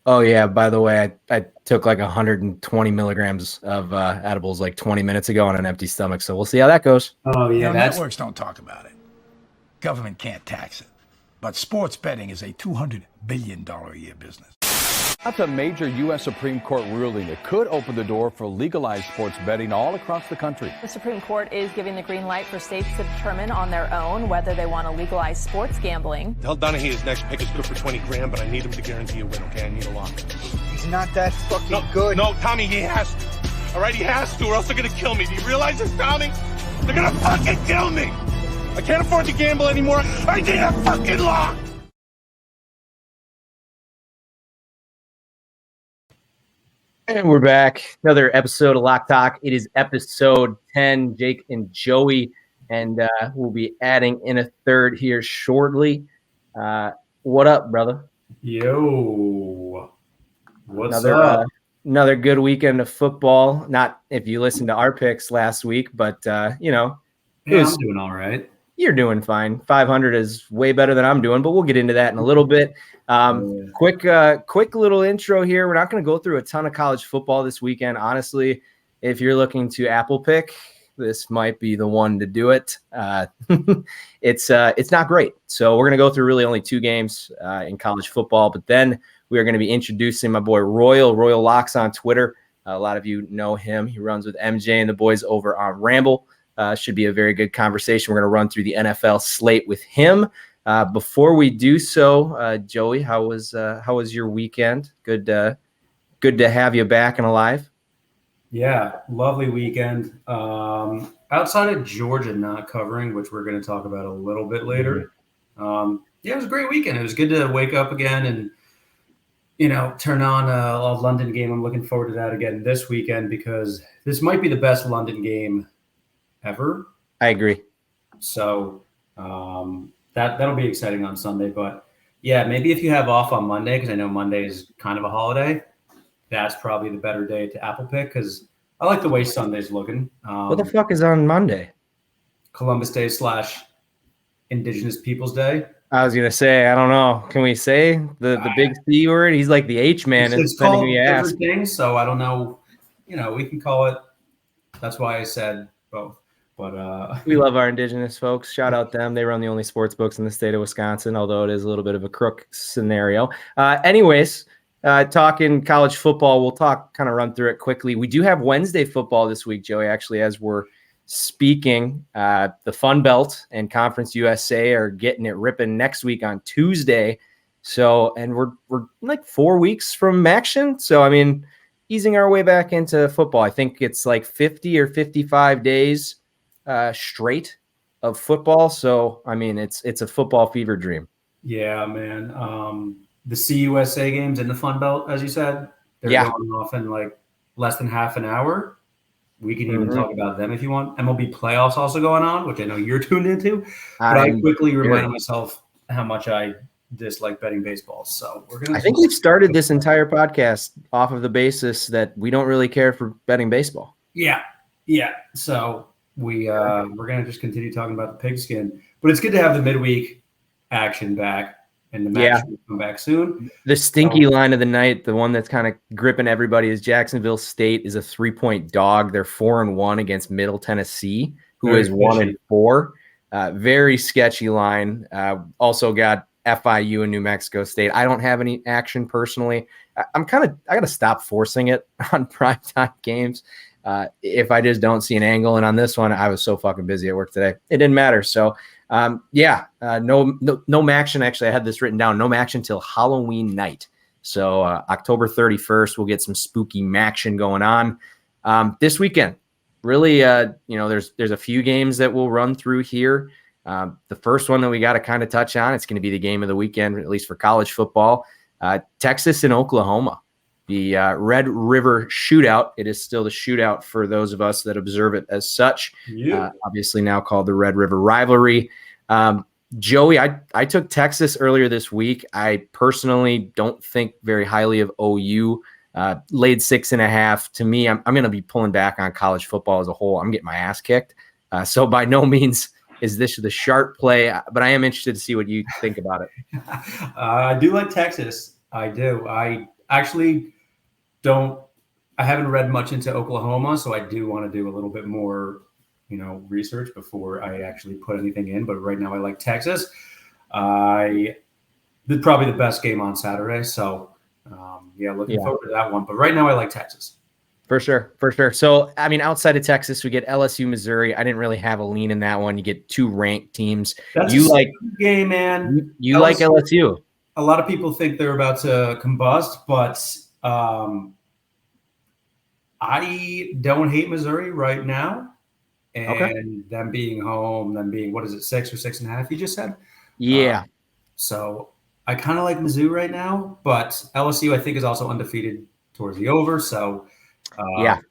Oh yeah. By the way, I took like 120 milligrams of edibles like 20 minutes ago on an empty stomach. So we'll see how that goes. Oh yeah, Networks don't talk about it. Government can't tax it. But sports betting is a $200 billion a year business. That's a major U.S. Supreme Court ruling that could open the door for legalized sports betting all across the country. The Supreme Court is giving the green light for states to determine on their own whether they want to legalize sports gambling. Tell Donahue his next pick is good for 20 grand, but I need him to guarantee a win, okay? I need a lock. He's not that fucking good. No, Tommy, he has to. All right, he has to, or else they're going to kill me. Do you realize this, Tommy? They're going to fucking kill me. I can't afford to gamble anymore. I need a fucking lock. And we're back. Another episode of Lock Talk. It is episode 10. Jake and Joey, and we'll be adding in a third here shortly. What up, brother? Yo, what's up? Another good weekend of football. Not if you listened to our picks last week, but I'm doing all right. You're doing fine. 500 is way better than I'm doing, but we'll get into that in a little bit. Quick little intro here. We're not going to go through a ton of college football this weekend. Honestly, if you're looking to Apple pick, this might be the one to do it. It's not great. So we're going to go through really only two games in college football, but then we are going to be introducing my boy Royal Locks on Twitter. A lot of you know him. He runs with MJ and the boys over on Ramble. Should be a very good conversation. We're going to run through the NFL slate with him. Before we do so, Joey, how was your weekend? Good to have you back and alive. Yeah, lovely weekend. Outside of Georgia not covering, which we're going to talk about a little bit later. It was a great weekend. It was good to wake up again and turn on a London game. I'm looking forward to that again this weekend because this might be the best London game ever. I agree. So that'll be exciting on Sunday. But yeah, maybe if you have off on Monday, because I know Monday is kind of a holiday, that's probably the better day to Apple pick because I like the way Sunday's looking. What the fuck is on Monday? Columbus Day / Indigenous Peoples Day. I was gonna say, I don't know. Can we say the big C word? He's like the H man. It's called different things, so I don't know. We can call it. That's why I said both. But we love our Indigenous folks. Shout out them. They run the only sports books in the state of Wisconsin, although it is a little bit of a crook scenario. Anyways, talking college football, we'll kind of run through it quickly. We do have Wednesday football this week, Joey, actually, as we're speaking. The Fun Belt and Conference USA are getting it ripping next week on Tuesday. So, and we're like 4 weeks from action. So, I mean, easing our way back into football. I think it's like 50 or 55 days straight of football. So, I mean, it's a football fever dream. Yeah, man. The CUSA games in the Fun Belt, as you said, they're going off in like less than half an hour. We can even talk about them if you want. MLB playoffs also going on, which I know you're tuned into. But I quickly reminded myself how much I dislike betting baseball. So I think we've started this entire podcast off of the basis that we don't really care for betting baseball. Yeah. So we're gonna just continue talking about the pigskin. But it's good to have the midweek action back. And the match will come back soon. The stinky line of the night, the one that's kind of gripping everybody, is Jacksonville State is a 3-point dog. They're 4-1 against Middle Tennessee, who is 1-4. Very sketchy line. Also got FIU and New Mexico State. I don't have any action personally. I got to stop forcing it on primetime games. If I just don't see an angle. And on this one, I was so fucking busy at work today. It didn't matter. So, no action. Actually, I had this written down. No action till Halloween night. So October 31st, we'll get some spooky action going on this weekend. Really, there's a few games that we'll run through here. The first one that we got to kind of touch on, it's going to be the game of the weekend, at least for college football. Texas and Oklahoma, the Red River Shootout. It is still the shootout for those of us that observe it as such. Obviously now called the Red River Rivalry. Joey, I took Texas earlier this week. I personally don't think very highly of OU. Laid 6.5. To me, I'm going to be pulling back on college football as a whole. I'm getting my ass kicked. So by no means is this the sharp play, but I am interested to see what you think about it. I do like Texas. I do. I actually I haven't read much into Oklahoma, so I do want to do a little bit more, research before I actually put anything in. But right now I like Texas. Probably the best game on Saturday. So, looking forward to that one. But right now I like Texas. For sure. So, I mean, outside of Texas, we get LSU, Missouri. I didn't really have a lean in that one. You get two ranked teams. That's a game, man. You like LSU. A lot of people think they're about to combust, but I don't hate Missouri right now. And them being home, them being, 6 or 6.5, you just said? Yeah. So I kind of like Mizzou right now, but LSU, I think, is also undefeated towards the over. So,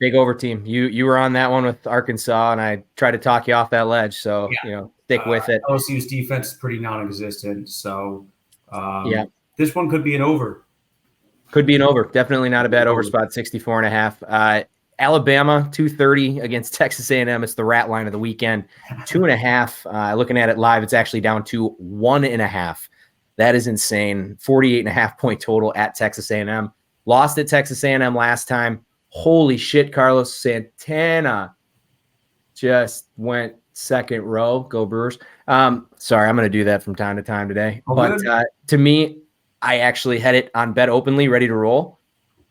big over team. You were on that one with Arkansas, and I tried to talk you off that ledge. So, stick with it. LSU's defense is pretty non-existent. So, this one could be an over. Could be an over. Definitely not a bad over spot, 64.5. Alabama, 230 against Texas A&M. It's the rat line of the weekend. 2.5. Looking at it live, it's actually down to 1.5. That is insane. 48.5 point total at Texas A&M. Lost at Texas A&M last time. Holy shit, Carlos Santana just went second row. Go Brewers. Sorry, I'm going to do that from time to time today. But to me, I actually had it on Bet Openly, ready to roll,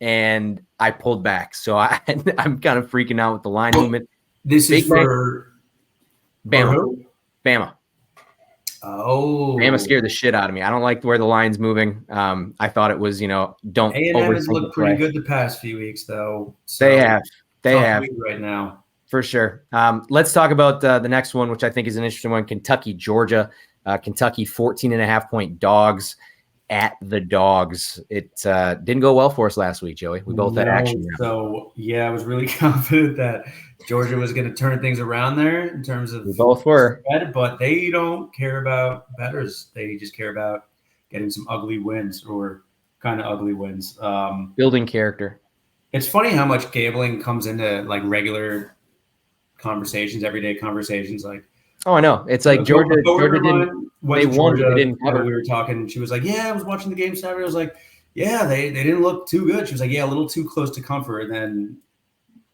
and I pulled back. So I'm kind of freaking out with the line movement. This is for Bama. Bama. Oh, Bama scared the shit out of me. I don't like where the line's moving. I thought it was, don't. A&M has looked pretty good the past few weeks, though. So they have right now. For sure. Let's talk about the next one, which I think is an interesting one. Kentucky, Georgia. Kentucky 14.5 point dogs at the Dogs. It didn't go well for us last week, Joey. We both had action. So, I was really confident that Georgia was going to turn things around there in terms of. We both were. But they don't care about bettors. They just care about getting some ugly wins or kind of ugly wins. Building character. It's funny how much gambling comes into like regular conversations, everyday conversations. Like, oh, I know. It's like Georgia didn't. They won. They didn't cover. We were talking. She was like, "Yeah, I was watching the game Saturday." I was like, "Yeah, they didn't look too good." She was like, "Yeah, a little too close to comfort." And then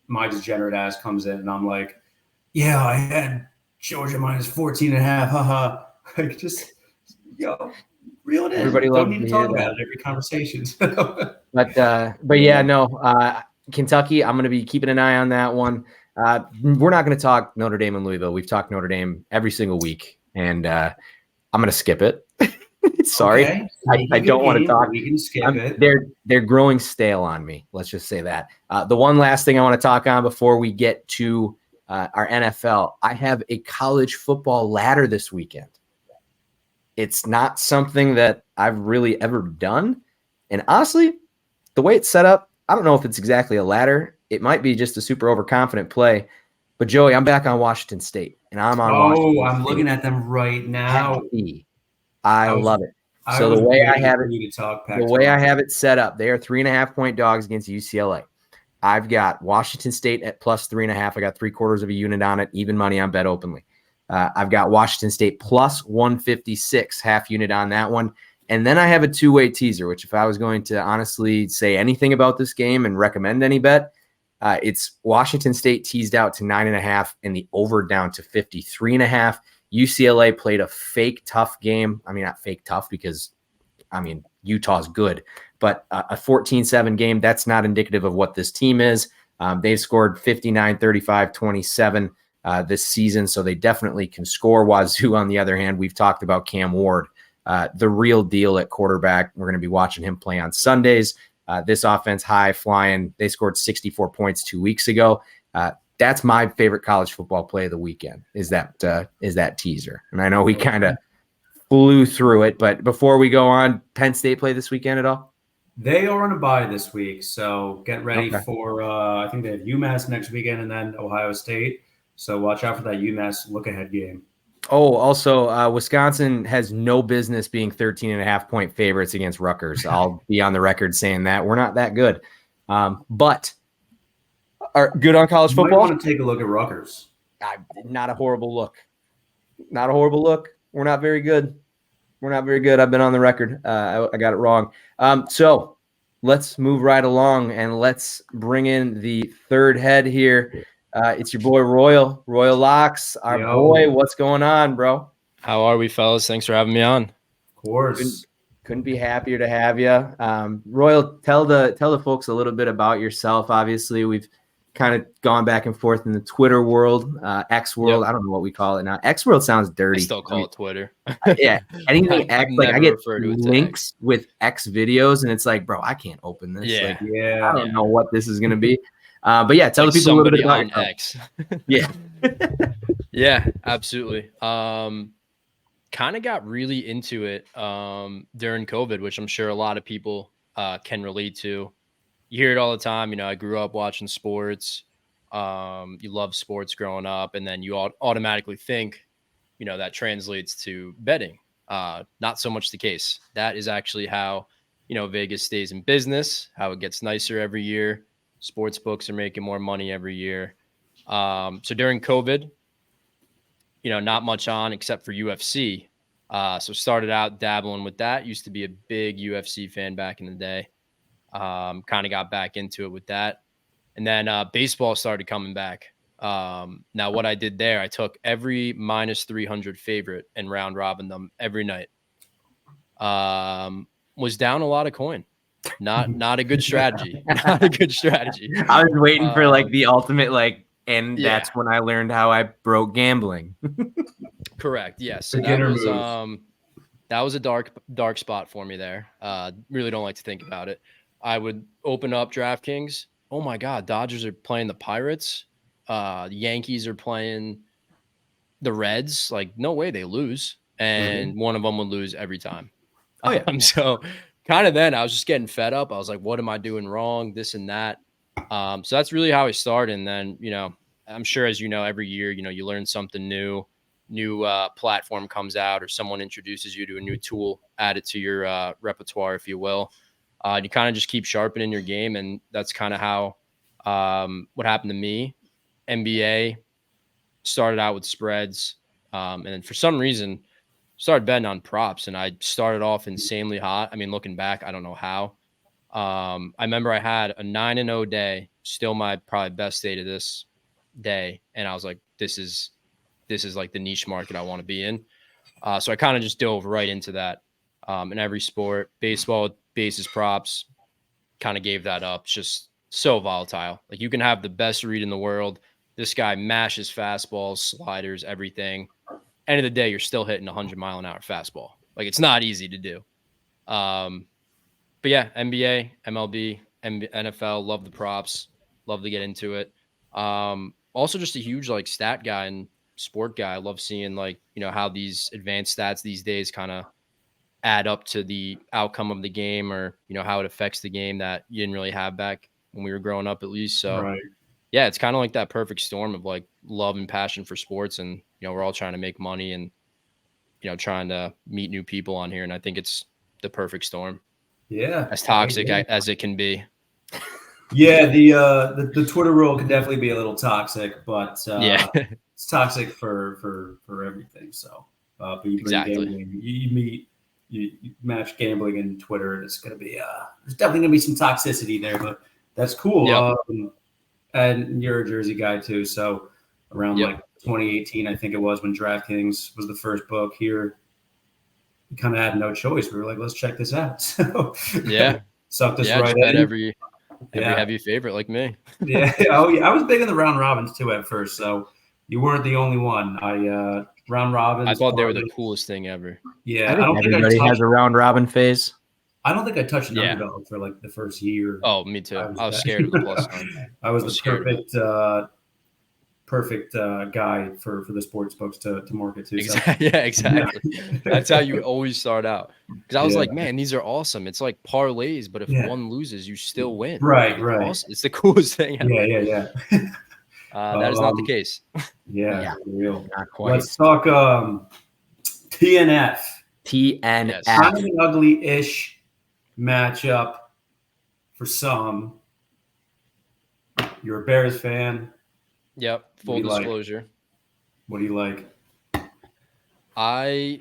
my degenerate ass comes in, and I'm like, "Yeah, I had Georgia minus 14.5. Haha." Like, just reel it in. Everybody don't loves need to talk about it every conversation. But yeah, no. Kentucky, I'm going to be keeping an eye on that one. We're not going to talk Notre Dame and Louisville. We've talked Notre Dame every single week, and I'm going to skip it. Sorry. Okay. I don't want to talk. We can skip it. They're growing stale on me. Let's just say that. The one last thing I want to talk on before we get to our NFL, I have a college football ladder this weekend. It's not something that I've really ever done. And honestly, the way it's set up, I don't know if it's exactly a ladder. It might be just a super overconfident play. But Joey, I'm back on Washington State, and I'm on Washington State. I'm looking at them right now. I love it. So the way I have it set up, they are 3.5 point dogs against UCLA. I've got Washington State at plus 3.5. I got 3/4 of a unit on it, even money on Bet Openly. I've got Washington State plus 156, half unit on that one. And then I have a two-way teaser, which if I was going to honestly say anything about this game and recommend any bet, it's Washington State teased out to 9.5 and the over down to 53.5. UCLA played a fake tough game. I mean, not fake tough because, Utah's good, but a 14-7 game. That's not indicative of what this team is. They've scored 59, 35, 27 this season, so they definitely can score. Wazoo, on the other hand, we've talked about Cam Ward, the real deal at quarterback. We're going to be watching him play on Sundays. This offense high flying. They scored 64 points 2 weeks ago. That's my favorite college football play of the weekend is that teaser. And I know we kind of flew through it, but before we go on, Penn State play this weekend at all? They are on a bye this week, so get ready for I think they have UMass next weekend and then Ohio State. So watch out for that UMass look-ahead game. Oh, also, Wisconsin has no business being 13.5 point favorites against Rutgers. I'll be on the record saying that. We're not that good. But are good on college football. I want to take a look at Rutgers. Not a horrible look. Not a horrible look. We're not very good. I've been on the record. I got it wrong. So let's move right along and let's bring in the third head here. It's your boy Royal Locks, our boy. What's going on, bro? How are we, fellas? Thanks for having me on. Of course. Couldn't be happier to have you. Royal, tell the folks a little bit about yourself. Obviously, we've kind of gone back and forth in the Twitter world, X world. Yep. I don't know what we call it now. X world sounds dirty. I still call it Twitter. Yeah. Anything X, like I get links with X videos and it's like, bro, I can't open this. Yeah. Like, I don't know what this is going to be. But yeah, tell the people a little bit about on X. Yeah. Yeah, absolutely. Kind of got really into it during COVID, which I'm sure a lot of people can relate to. You hear it all the time. You know, I grew up watching sports. You love sports growing up, and then you automatically think, you know, that translates to betting. Not so much the case. That is actually how, you know, Vegas stays in business, how it gets nicer every year. Sports books are making more money every year. So during COVID, you know, not much on except for UFC. So started out dabbling with that. Used to be a big UFC fan back in the day. Kind of got back into it with that. And then baseball started coming back. Now what I did there, I took every minus 300 favorite and round robin them every night. Was down a lot of coin. Not a good strategy. Not a good strategy. I was waiting for like the ultimate and that's when I learned how I broke gambling. Correct. Yes. So that was a dark spot for me there. Really don't like to think about it. I would open up DraftKings. Oh my God, Dodgers are playing the Pirates. The Yankees are playing the Reds. Like, no way they lose. And one of them would lose every time. Oh yeah. So kind of then I was just getting fed up. I was like, what am I doing wrong? This and that. So that's really how I started. And then, you know, I'm sure, as you know, every year, you know, you learn something new platform comes out or someone introduces you to a new tool, add it to your repertoire, if you will. You kind of just keep sharpening your game. And that's kind of how what happened to me. NBA started out with spreads. And then for some reason, started betting on props. And I started off insanely hot. I mean, looking back, I don't know how. I remember I had a 9-0 day, still my probably best day to this day. And I was like, this is like the niche market I want to be in. So I kind of just dove right into that in every sport. Baseball, bases, props, kind of gave that up. It's just so volatile. Like, you can have the best read in the world. This guy mashes fastballs, sliders, everything. End of the day, you're still hitting 100-mile-an-hour fastball. Like, it's not easy to do. But yeah, NBA, MLB, NFL, love the props, love to get into it. Also just a huge like stat guy and sport guy. I love seeing like, you know, how these advanced stats these days kind of add up to the outcome of the game, or, you know, how it affects the game that you didn't really have back when we were growing up, at least. So yeah, it's kind of like that perfect storm of like love and passion for sports. And, you know, we're all trying to make money and, you know, trying to meet new people on here. And I think it's the perfect storm. Yeah. As toxic as it can be. Yeah, the Twitter world can definitely be a little toxic, but yeah, it's toxic for everything. So, but you bring gambling, you match gambling and Twitter, and it's gonna be there's definitely gonna be some toxicity there, but that's cool. Yep. And you're a Jersey guy too, so around like 2018, I think it was, when DraftKings was the first book here. We kind of had no choice. We were like, let's check this out. So yeah, sucked us right in. Every heavy favorite like me. Yeah. Oh yeah. I was big in the round robins too at first. So you weren't the only one. Round robins. I thought they were the coolest thing ever. Yeah. I don't think everybody has a round robin phase. I don't think I touched an underdog for like the first year. Oh, me too. I was scared of the plus sign. I was the perfect guy for the sports books to market to. Exactly. So. Yeah, exactly. That's how you always start out. Because I was like, man, these are awesome. It's like parlays, but if one loses, you still win. Right, like, right. Awesome. It's the coolest thing ever. Yeah. That is not the case. Yeah, for real. Not quite. Let's talk TNF. TNF. Kind of an ugly-ish matchup for some. You're a Bears fan. Yep. Full disclosure. What do you like?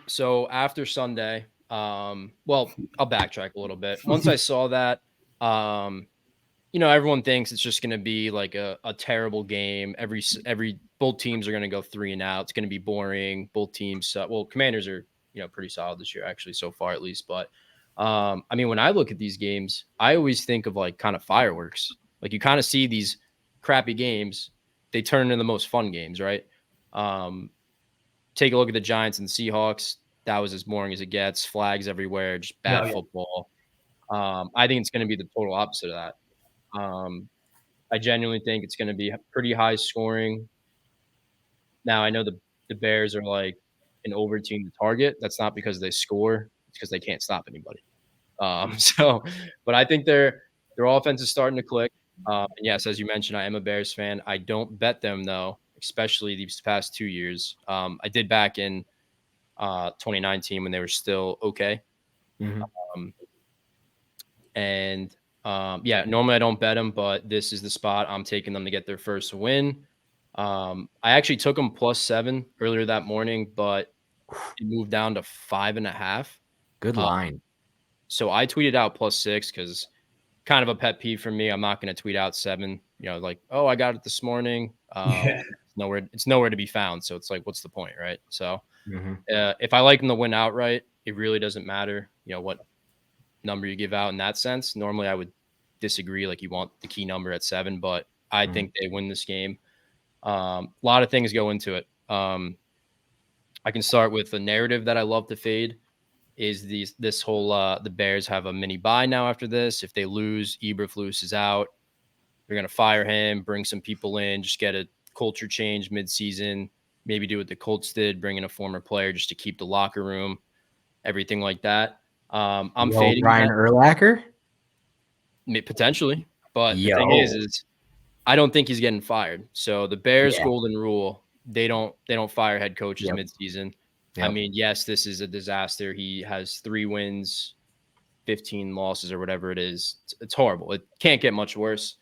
So after Sunday, well, I'll backtrack a little bit. Once I saw that, Everyone thinks it's just going to be like a terrible game. Both teams are going to go 3 and out. It's going to be boring. Both teams, Commanders are, pretty solid this year, actually, so far at least. But when I look at these games, I always think of like kind of fireworks. Like you kind of see these crappy games, they turn into the most fun games, right? Take a look at the Giants and Seahawks. That was as boring as it gets. Flags everywhere, just bad football. I think it's going to be the total opposite of that. I genuinely think it's going to be pretty high scoring. Now, I know the Bears are like an over team to target. That's not because they score. It's because they can't stop anybody. But I think their offense is starting to click. And yes, as you mentioned, I am a Bears fan. I don't bet them, though, especially these past 2 years. I did back in 2019 when they were still okay. Mm-hmm. Normally I don't bet them, but this is the spot I'm taking them to get their first win. I actually took them +7 earlier that morning, but it moved down to 5.5. Good line. So I tweeted out +6 because kind of a pet peeve for me. I'm not going to tweet out 7, like, oh, I got it this morning. It's nowhere to be found. So it's like, what's the point, right? So if I like them to win outright, it really doesn't matter, what number you give out in that sense. Normally I would disagree. Like you want the key number at 7, but I think they win this game. A lot of things go into it. I can start with the narrative that I love to fade is this whole the Bears have a mini bye now after this. If they lose, Eberflus is out. They're going to fire him, bring some people in, just get a culture change mid-season, maybe do what the Colts did, bring in a former player just to keep the locker room, everything like that. I'm fading Brian Urlacher? Potentially. But the thing is I don't think he's getting fired. So the Bears golden rule, they don't fire head coaches mid-season. Yep. I mean, yes, this is a disaster. He has 3 wins, 15 losses or whatever it is. It's horrible. It can't get much worse.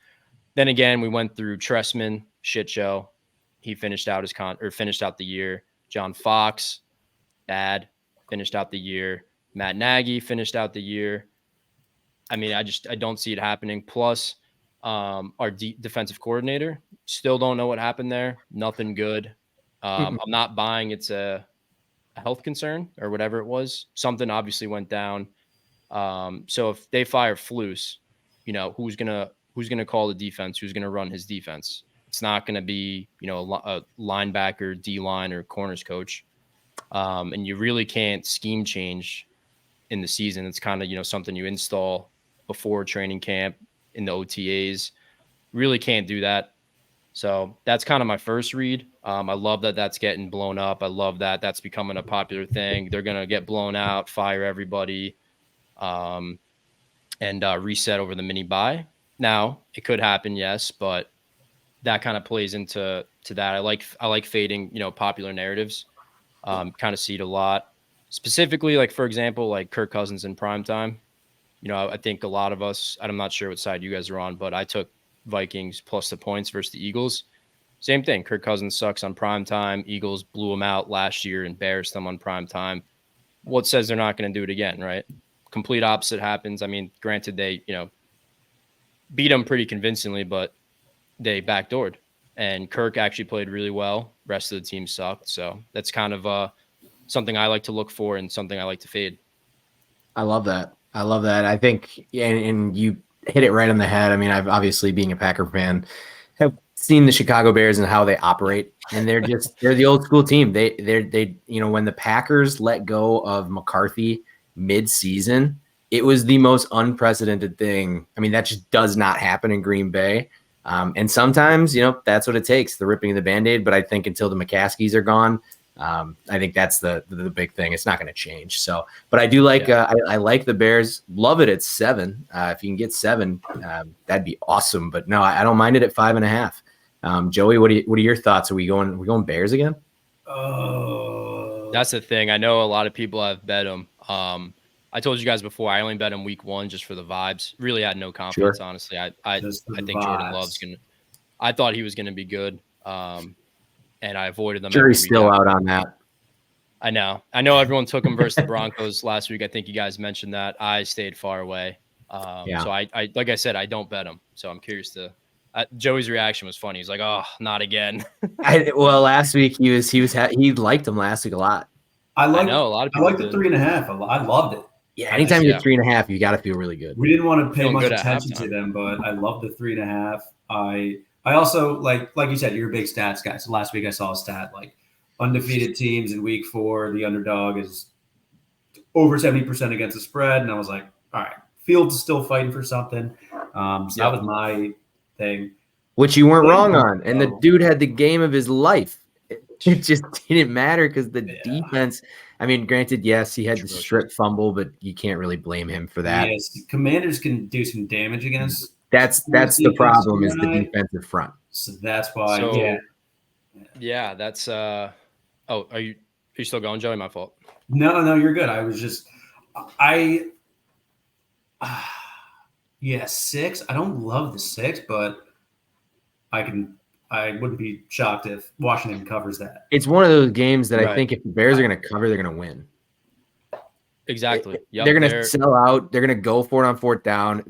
Then again, we went through Tressman, shit show. He finished out finished out the year. John Fox, bad, finished out the year. Matt Nagy finished out the year. I mean, I don't see it happening. Plus, our defensive coordinator, still don't know what happened there. Nothing good. I'm not buying it's a health concern or whatever it was. Something obviously went down. So if they fire Flus, who's gonna call the defense? Who's gonna run his defense? It's not gonna be a linebacker, D line, or corners coach. And you really can't scheme change in the season. It's kind of something you install before training camp in the OTAs. Really can't do that. So that's kind of my first read. I love that that's getting blown up. I love that that's becoming a popular thing. They're going to get blown out, fire everybody, and reset over the mini bye. Now, it could happen, yes, but that kind of plays into that. I like fading, popular narratives. Kind of see it a lot. Specifically, like, for example, like Kirk Cousins in primetime. I think a lot of us, I'm not sure what side you guys are on, but I took Vikings plus the points versus the Eagles. Same thing. Kirk Cousins sucks on primetime. Eagles blew him out last year, embarrassed them on primetime. What says they're not going to do it again, right? Complete opposite happens. I mean, granted, they, beat them pretty convincingly, but they backdoored. And Kirk actually played really well. Rest of the team sucked. So that's kind of something I like to look for and something I like to fade. I love that. I think, and you hit it right on the head. I mean, I've obviously, being a Packer fan, have seen the Chicago Bears and how they operate, and they're the old school team. They when the Packers let go of McCarthy mid-season, it was the most unprecedented thing. I mean, that just does not happen in Green Bay. And sometimes, that's what it takes, the ripping of the Band-Aid. But I think until the McCaskies are gone, I think that's the big thing. It's not going to change. So, but I do like, I like the Bears. Love it at 7. If you can get 7, that'd be awesome. But no, I don't mind it at 5.5. Joey, what are your thoughts? Are we going Bears again? That's the thing. I know a lot of people have bet them. I told you guys before, I only bet him week 1 just for the vibes. Really had no confidence, honestly. I think Jordan Love's I thought he was gonna be good. And I avoided them. Jury's still out on that. I know everyone took him versus the Broncos last week. I think you guys mentioned that. I stayed far away. So I like I said, I don't bet him. So I'm curious to. Joey's reaction was funny. He's like, "Oh, not again." Well, last week he liked him last week a lot. I know a lot of people. I liked the 3.5. I loved it. Yeah, anytime you get 3.5, you got to feel really good. We didn't want to pay much attention to them, but I love the 3.5. I also like you said, you're a big stats guy. So last week I saw a stat like undefeated teams in week 4, the underdog is over 70% against the spread, and I was like, all right, Fields still fighting for something. So that was my thing. Which you weren't wrong on. And the dude had the game of his life. It just didn't matter because the defense, I mean, granted, yes, he had the strip fumble, but you can't really blame him for that. Yes, Commanders can do some damage against. That's the problem is the defensive front. So that's why, yeah, that's are you still going, Joey? My fault. No, you're good. I was just 6. I don't love the 6, but I wouldn't be shocked if Washington covers that. It's one of those games that I think if the Bears are going to cover, they're going to win. Exactly. They're going to sell out. They're going to go for it on 4th down.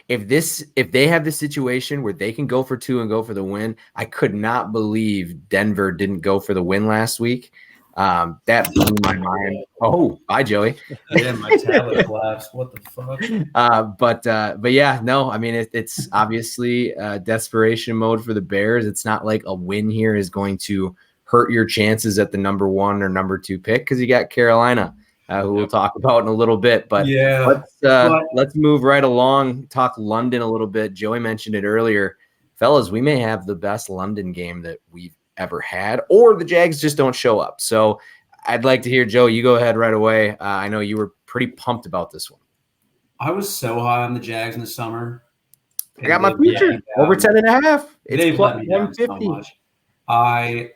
If they have this situation where they can go for 2 and go for the win, I could not believe Denver didn't go for the win last week. That blew my mind. Oh, bye, Joey. Yeah, my tablet collapsed. What the fuck? But yeah, no. I mean, it's obviously desperation mode for the Bears. It's not like a win here is going to hurt your chances at the number 1 or number 2 pick because you got Carolina, who we'll talk about in a little bit. But let's move right along. Talk London a little bit. Joey mentioned it earlier, fellas. We may have the best London game that we've ever had, or the Jags just don't show up. So I'd like to hear, Joe, you go ahead right away. I know you were pretty pumped about this one. I was so high on the Jags in the summer. I got my future over 10.5. It's plus 150. So I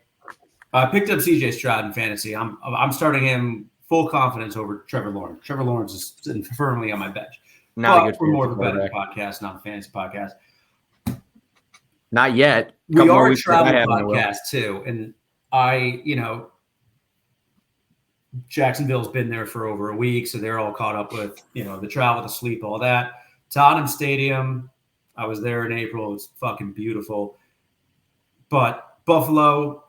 picked up CJ Stroud in fantasy. I'm starting him full confidence over Trevor Lawrence. Trevor Lawrence is firmly on my bench. Not good for more of a betting podcast, not a fantasy podcast. Not yet. We are a travel podcast too. And Jacksonville's been there for over a week, so they're all caught up with, the travel, the sleep, all that. Tottenham Stadium, I was there in April. It's fucking beautiful. But Buffalo,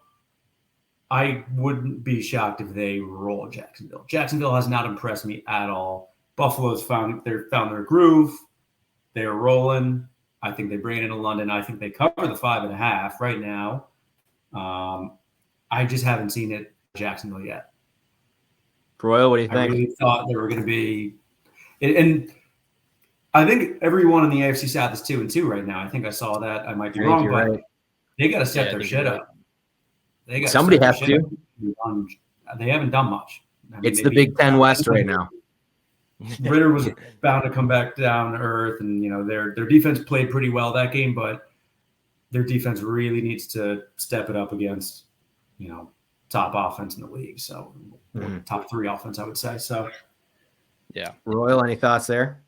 I wouldn't be shocked if they roll Jacksonville. Jacksonville has not impressed me at all. Buffalo's found their groove. They're rolling. I think they bring it into London. I think they cover the 5.5 right now. I just haven't seen it in Jacksonville yet. Royal, what do you think? I really thought they were going to be – and I think everyone in the AFC South is 2-2 right now. I think I saw that. I might be wrong, but they got to set their shit up. Somebody has to. They haven't done much. It's the Big Ten West right now. Ritter was bound to come back down to earth, and their defense played pretty well that game, but their defense really needs to step it up against top offense in the league. So top 3 offense, I would say. So yeah. Royal, any thoughts there?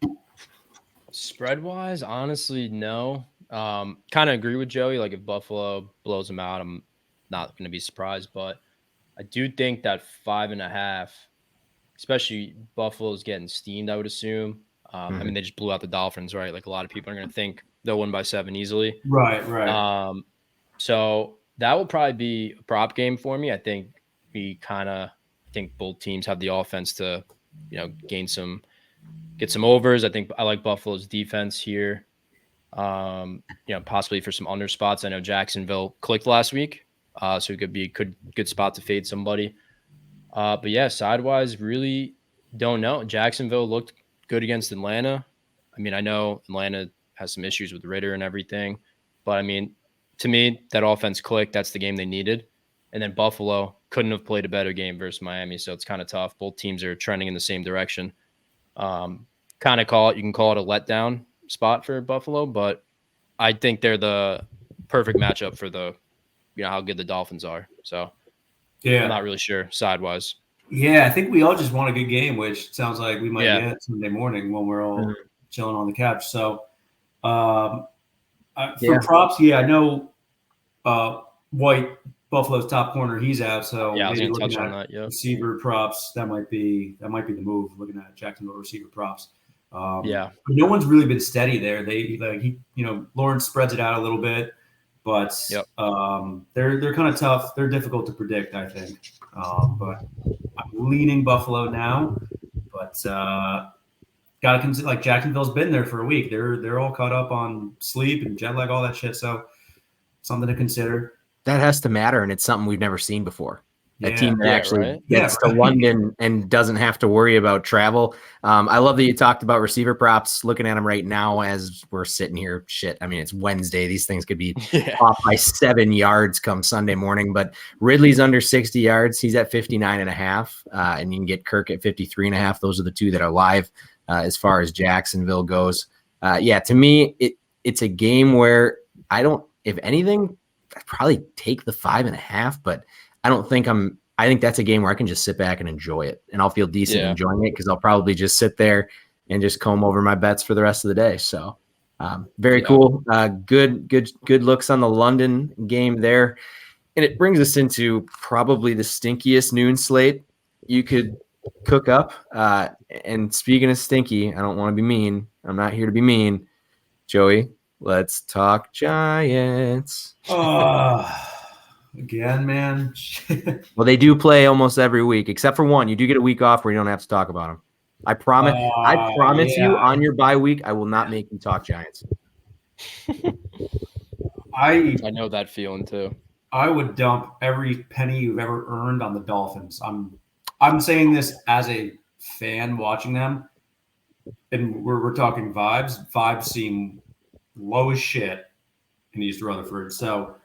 Spread wise, honestly, no. Kind of agree with Joey. Like if Buffalo blows them out, I'm not going to be surprised, but I do think that 5.5. Especially Buffalo's getting steamed, I would assume. I mean, they just blew out the Dolphins, right? Like a lot of people are going to think they'll win by 7 easily. Right. So that will probably be a prop game for me. I think both teams have the offense to, get some overs. I think I like Buffalo's defense here. Possibly for some under spots. I know Jacksonville clicked last week, so it could be a good spot to fade somebody. But yeah, sidewise, really don't know. Jacksonville looked good against Atlanta. I mean, I know Atlanta has some issues with Ritter and everything, but I mean, to me, that offense clicked. That's the game they needed. And then Buffalo couldn't have played a better game versus Miami, so it's kind of tough. Both teams are trending in the same direction. You can call it a letdown spot for Buffalo, but I think they're the perfect matchup for how good the Dolphins are. So. Yeah, I'm not really sure sidewise. Yeah, I think we all just want a good game, which sounds like we might get Sunday morning when we're all chilling on the couch. So, for props, I know White, Buffalo's top corner, he's out. So I was going to touch on that. Yeah, receiver props, that might be the move. Looking at Jacksonville receiver props. Yeah. No one's really been steady there. Lawrence spreads it out a little bit, but they're kind of tough. They're difficult to predict, I think. But I'm leaning Buffalo now, but gotta consider, like, Jacksonville's been there for a week. They're all caught up on sleep and jet lag, all that shit. So something to consider. That has to matter, and it's something we've never seen before. A team that actually gets right. to London and doesn't have to worry about travel. I love that you talked about receiver props. Looking at them right now as we're sitting here, I mean, it's Wednesday. These things could be off by 7 yards come Sunday morning. But Ridley's under 60 yards. He's at 59.5, and you can get Kirk at 53.5. Those are the two that are live as far as Jacksonville goes. To me, it's a game where if anything, I'd probably take the 5.5, but I think that's a game where I can just sit back and enjoy it, and I'll feel decent enjoying it because I'll probably just sit there and just comb over my bets for the rest of the day. So very cool. Good looks on the London game there. And it brings us into probably the stinkiest noon slate you could cook up. And speaking of stinky, I don't want to be mean. I'm not here to be mean. Joey, let's talk Giants. Again, man. Well, they do play almost every week, except for one. You do get a week off where you don't have to talk about them. I promise you, on your bye week, I will not make you talk Giants. I know that feeling too. I would dump every penny you've ever earned on the Dolphins. I'm saying this as a fan watching them, and we're talking vibes. Vibes seem low as shit in East Rutherford. So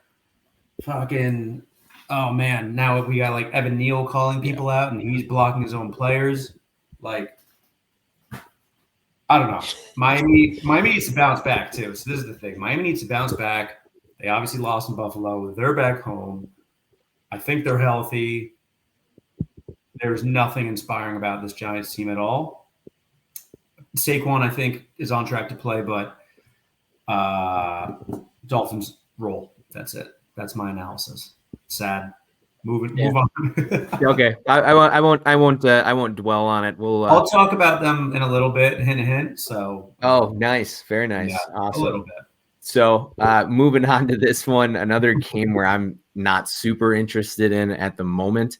fucking, oh man, now we got like Evan Neal calling people out, and he's blocking his own players. Like, I don't know. Miami needs to bounce back too. So this is the thing. Miami needs to bounce back. They obviously lost in Buffalo. They're back home. I think they're healthy. There's nothing inspiring about this Giants team at all. Saquon, I think, is on track to play, but Dolphins roll. That's it. That's my analysis. Sad. Move on. Okay. I won't dwell on it. I'll talk about them in a little bit. Hint. So. Oh, nice. Very nice. Yeah, awesome. A little bit. So moving on to this one, another game where I'm not super interested in at the moment.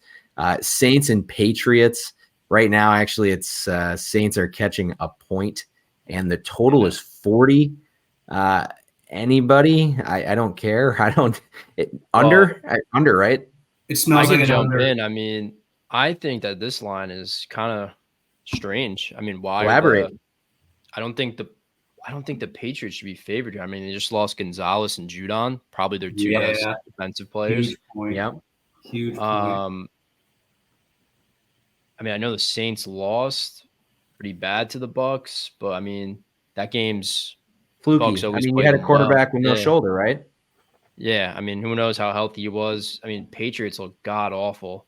Saints and Patriots. Right now, actually, it's Saints are catching a point, and the total is 40. Anybody? I don't care. Under, right? It smells like an jump under. in. I mean, I think that this line is kind of strange. I mean, why? Elaborate. I don't think the Patriots should be favored here. I mean, they just lost Gonzalez and Judon, probably their two best defensive players. Huge point. Yeah. Huge point. I mean, I know the Saints lost pretty bad to the Bucs, but I mean, that game's fluky. I mean, you had a quarterback with no shoulder, right? Yeah. I mean, who knows how healthy he was? I mean, Patriots look god awful.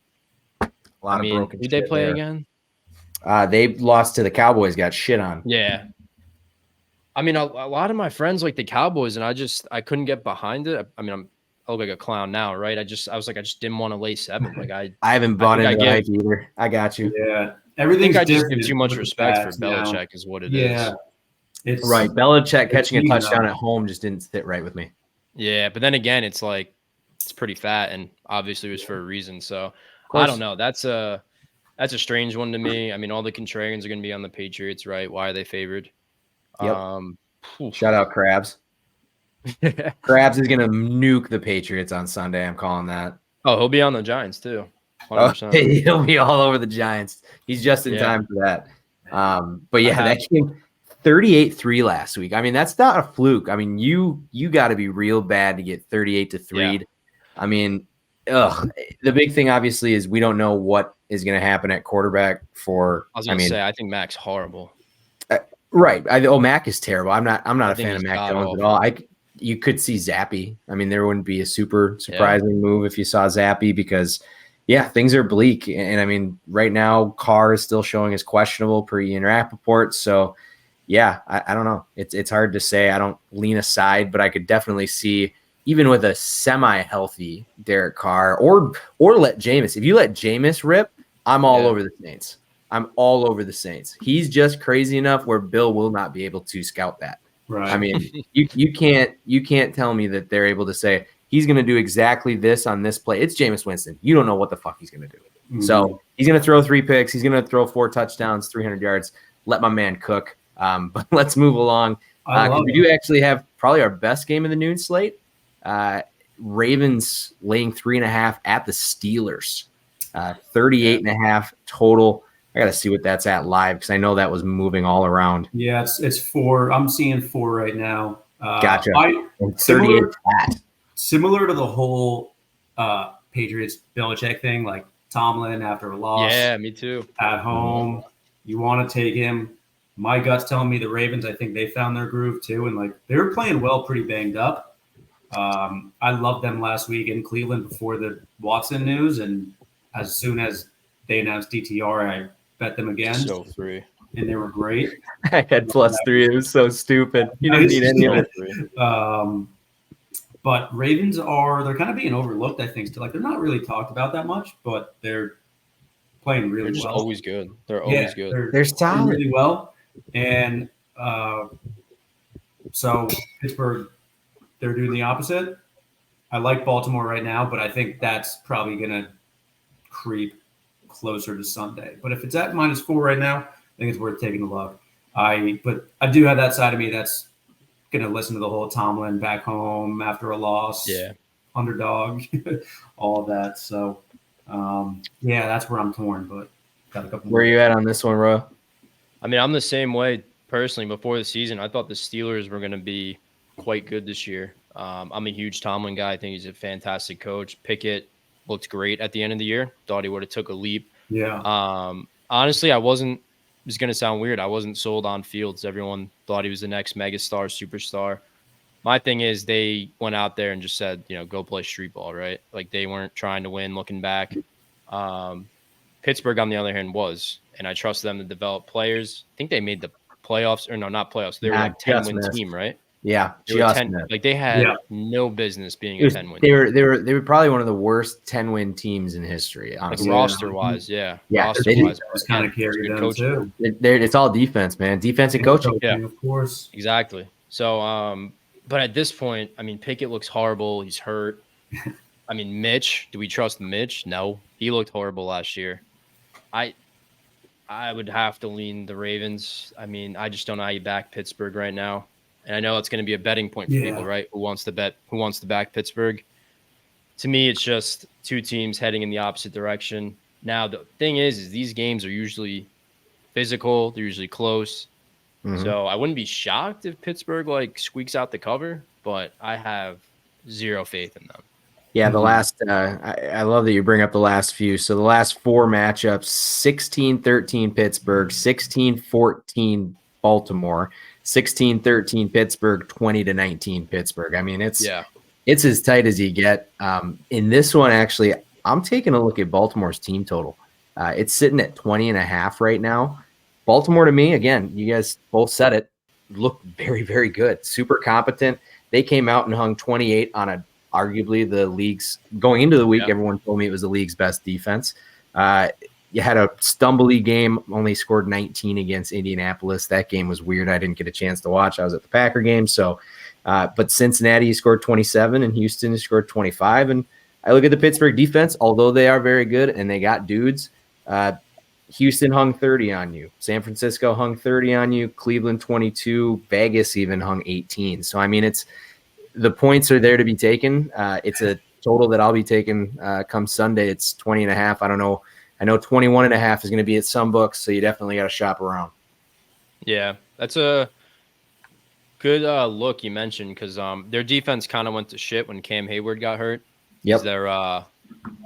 A lot of broken. Did they play again? They lost to the Cowboys. Got shit on. Yeah. I mean, a lot of my friends like the Cowboys, and I couldn't get behind it. I mean, I look like a clown now, right? I was like, I just didn't want to lay 7. Like I haven't bought into the hype either. I got you. Yeah, everything's I just give too much respect for Belichick, now. Is what it is. Yeah, it's right. Belichick catching a touchdown at home just didn't sit right with me. Yeah, but then again, it's like it's pretty fat, and obviously it was for a reason. So I don't know. That's a strange one to me. I mean, all the contrarians are going to be on the Patriots, right? Why are they favored? Yep. Shout out Krabs. Krabs is going to nuke the Patriots on Sunday. I'm calling that. Oh, he'll be on the Giants too. 100%. He'll be all over the Giants. He's just in time for that. But yeah, that game 38-3 last week. I mean, that's not a fluke. I mean, you got to be real bad to get 38-3. Yeah. I mean, the big thing obviously is we don't know what is going to happen at quarterback for. I think Mac's horrible. Right. Mac is terrible. I'm not a fan of Mac Jones at all. You could see Zappy. I mean, there wouldn't be a super surprising move if you saw Zappy because, things are bleak. And I mean, right now, Carr is still showing as questionable per Ian Rappaport. So, I don't know. It's hard to say. I don't lean aside, but I could definitely see even with a semi-healthy Derek Carr or let Jameis. If you let Jameis rip, I'm all over the Saints. I'm all over the Saints. He's just crazy enough where Bill will not be able to scout that. Right. I mean, you can't tell me that they're able to say he's going to do exactly this on this play. It's Jameis Winston. You don't know what the fuck he's going to do. Mm-hmm. So he's going to throw 3 picks. He's going to throw 4 touchdowns, 300 yards. Let my man cook. But let's move along. We do actually have probably our best game of the noon slate. Ravens laying 3.5 at the Steelers. 38.5 total. I got to see what that's at live because I know that was moving all around. Yeah, it's 4. I'm seeing 4 right now. Gotcha. 38 at. Similar to the whole Patriots Belichick thing, like Tomlin after a loss. Yeah, me too. At home, you want to take him. My gut's telling me the Ravens, I think they found their groove too. And like they were playing well, pretty banged up. I loved them last week in Cleveland before the Watson news. And as soon as they announced DTR, I bet them again. So free. And they were great. I had +3. It was so stupid. You didn't need any of it. But Ravens they're kind of being overlooked, I think. Still, like they're not really talked about that much, but they're playing really they're well. Always good. They're always good. They're solid. Really well. And so Pittsburgh, they're doing the opposite. I like Baltimore right now, but I think that's probably going to creep closer to Sunday. But if it's at -4 right now, I think it's worth taking a look. But I do have that side of me that's going to listen to the whole Tomlin back home after a loss, underdog, all of that. So, that's where I'm torn. But got a couple. Where are you at on this one, Ro? I mean, I'm the same way personally. Before the season, I thought the Steelers were going to be quite good this year. I'm a huge Tomlin guy. I think he's a fantastic coach. Pickett looked great at the end of the year. Thought he would have took a leap. Yeah. Honestly, I wasn't. It's going to sound weird. I wasn't sold on Fields. Everyone thought he was the next megastar, superstar. My thing is they went out there and just said, go play street ball, right? Like they weren't trying to win looking back. Pittsburgh, on the other hand, was. And I trust them to develop players. I think they made the playoffs. Or no, not playoffs. They were a 10-win team, right? Yeah. They had no business being a 10-win team. They were probably one of the worst 10-win teams in history, honestly. Like roster-wise, yeah. Roster-wise. It was kind of carried them, too. It's all defense, man. Defense and coaching. Yeah, of course. Exactly. So, but at this point, I mean, Pickett looks horrible. He's hurt. I mean, Mitch, do we trust Mitch? No. He looked horrible last year. I would have to lean the Ravens. I mean, I just don't know how you back Pittsburgh right now. And I know it's going to be a betting point for people, right? Who wants to back Pittsburgh? To me, it's just two teams heading in the opposite direction. Now, the thing is these games are usually physical. They're usually close. Mm-hmm. So I wouldn't be shocked if Pittsburgh squeaks out the cover, but I have zero faith in them. Yeah, the last I love that you bring up the last few. So the last 4 matchups, 16-13 Pittsburgh, 16-14 Baltimore, 16-13 Pittsburgh, 20-19 Pittsburgh. I mean, it's as tight as you get. In this one, actually, I'm taking a look at Baltimore's team total. It's sitting at 20.5 right now. Baltimore, to me, again, you guys both said it, looked very, very good. Super competent. They came out and hung 28 on arguably the league's going into the week. Everyone told me it was the league's best defense. You had a stumbly game, only scored 19 against Indianapolis. That game was weird. I didn't get a chance to watch. I was at the Packer game. So, but Cincinnati scored 27 and Houston scored 25. And I look at the Pittsburgh defense, although they are very good and they got dudes. Houston hung 30 on you. San Francisco hung 30 on you. Cleveland 22. Vegas even hung 18. So, I mean, the points are there to be taken. It's a total that I'll be taking come Sunday. It's 20.5. I don't know. I know 21.5 is going to be at some books, so you definitely got to shop around. Yeah, that's a good look you mentioned because their defense kind of went to shit when Cam Hayward got hurt. Yep. Their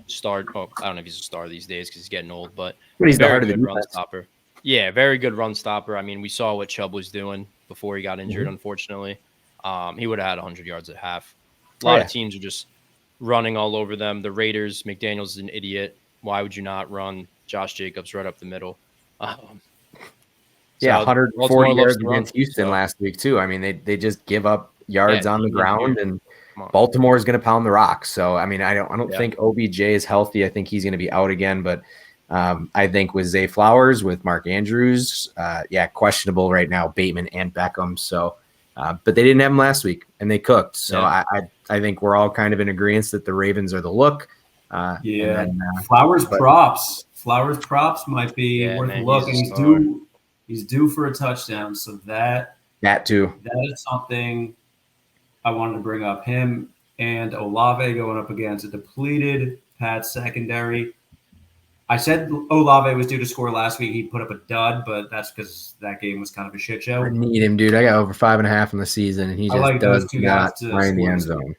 star. Oh, I don't know if he's a star these days because he's getting old, but he's the very heart of the good run defense. stopper. Yeah, very good run stopper. I mean, we saw what Chubb was doing before he got injured, unfortunately. He would have had 100 yards at half. A lot of teams are just running all over them. The Raiders, McDaniels is an idiot. Why would you not run Josh Jacobs right up the middle? 140 yards against Houston last week, too. I mean, they just give up yards on the ground, and Baltimore is going to pound the rock. So, I mean, I don't think OBJ is healthy. I think he's going to be out again. But I think with Zay Flowers, with Mark Andrews, questionable right now, Bateman and Beckham. So, but they didn't have them last week, and they cooked. So I think we're all kind of in agreement that the Ravens are the look. Flowers props might be worth a look, and he's due for a touchdown. So that too. That is something I wanted to bring up. Him and Olave going up against a depleted Pats secondary. I said Olave was due to score last week. He put up a dud, but that's because that game was kind of a shit show. I need him, dude. I got over 5.5 in the season, and he just does not find the end zone.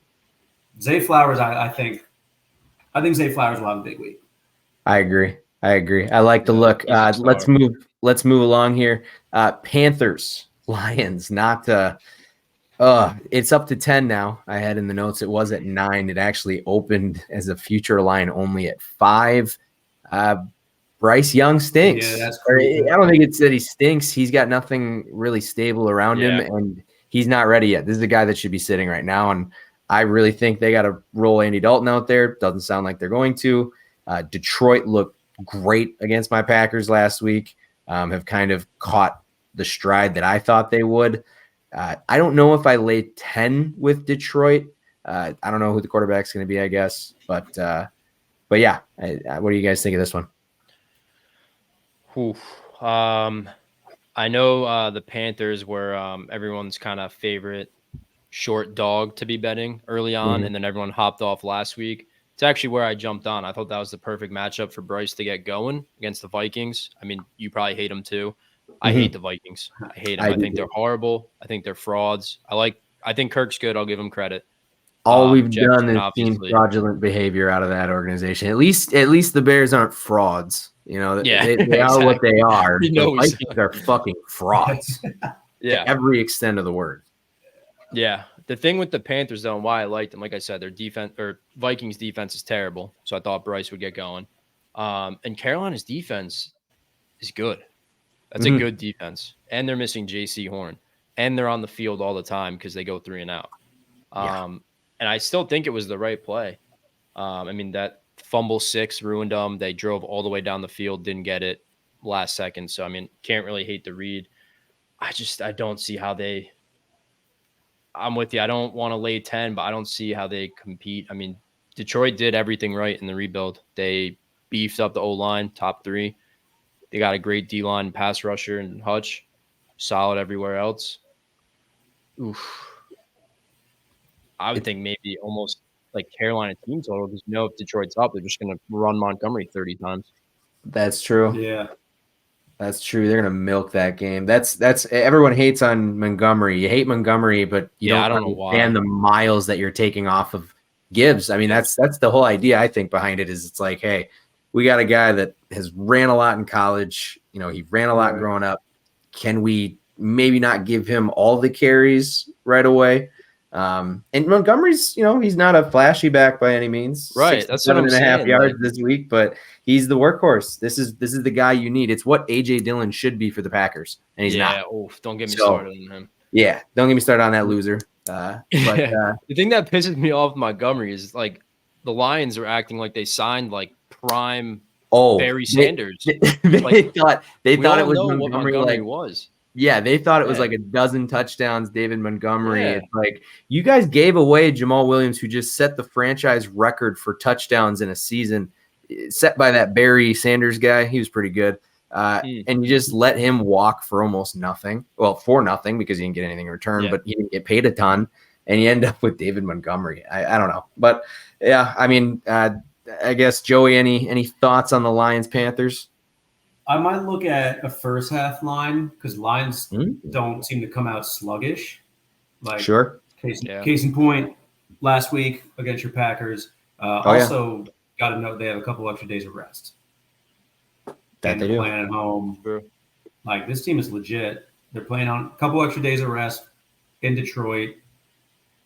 Zay Flowers, I think Zay Flowers will have a big week. I agree. I like the look. Let's move along here. Panthers, Lions, not it's up to 10 now. I had in the notes it was at 9. It actually opened as a future line only at 5. Bryce Young stinks. Yeah, that's crazy. I don't think it's that he stinks. He's got nothing really stable around him, and he's not ready yet. This is a guy that should be sitting right now, and I really think they got to roll Andy Dalton out there. Doesn't sound like they're going to. Detroit looked great against my Packers last week. Have kind of caught the stride that I thought they would. I don't know if I lay 10 with Detroit. I don't know who the quarterback's going to be, I guess, but yeah, what do you guys think of this one? I know the Panthers were everyone's kind of favorite short dog to be betting early on, and then everyone hopped off last week. It's actually where I jumped on. I thought that was the perfect matchup for Bryce to get going against the Vikings. I mean, you probably hate them too. I hate the Vikings. I hate them. I think they're horrible. I think they're frauds. I think Kirk's good. I'll give him credit. All we've done is seen fraudulent behavior out of that organization. At least the Bears aren't frauds. You know, they are what they are. The Vikings are fucking frauds. To every extent of the word. Yeah. The thing with the Panthers, though, and why I liked them, like I said, their defense or Vikings defense is terrible. So I thought Bryce would get going. And Carolina's defense is good. That's a good defense. And they're missing J.C. Horn. And they're on the field all the time because they go 3 and out. And I still think it was the right play. I mean, that fumble 6 ruined them. They drove all the way down the field, didn't get it last second. So, I mean, can't really hate the read. I don't see how I'm with you. I don't want to lay 10, but I don't see how they compete. I mean, Detroit did everything right in the rebuild. They beefed up the O-line, top 3. They got a great D-line pass rusher and Hutch. Solid everywhere else. Oof. I would think maybe almost like Carolina team total because if Detroit's up, they're just going to run Montgomery 30 times. That's true. Yeah. That's true. They're going to milk that game. That's everyone hates on Montgomery. You hate Montgomery, but you don't understand the miles that you're taking off of Gibbs. I mean, that's the whole idea, I think, behind it is it's like, hey, we got a guy that has ran a lot in college. You know, he ran a lot growing up. Can we maybe not give him all the carries right away? And Montgomery's, he's not a flashy back by any means. Right. That's 7.5 yards this week, but he's the workhorse. This is the guy you need. It's what AJ Dillon should be for the Packers, and he's not. Don't get me started on him. Yeah, don't get me started on that loser. The thing that pisses me off with Montgomery is like the Lions are acting like they signed like prime Barry Sanders. They thought it was Montgomery was. Yeah, they thought it was like a dozen touchdowns, David Montgomery. It's like you guys gave away Jamal Williams, who just set the franchise record for touchdowns in a season, set by that Barry Sanders guy. He was pretty good. And you just let him walk for almost nothing. Well, for nothing because he didn't get anything in return, but he didn't get paid a ton. And you end up with David Montgomery. I don't know. But, yeah, I mean, I guess, Joey, any thoughts on the Lions-Panthers? I might look at a first half line because Lions don't seem to come out sluggish. Like case in point, last week against your Packers. Also, got to note they have a couple extra days of rest. That they do. Playing at home. Sure. Like this team is legit. They're playing on a couple extra days of rest in Detroit.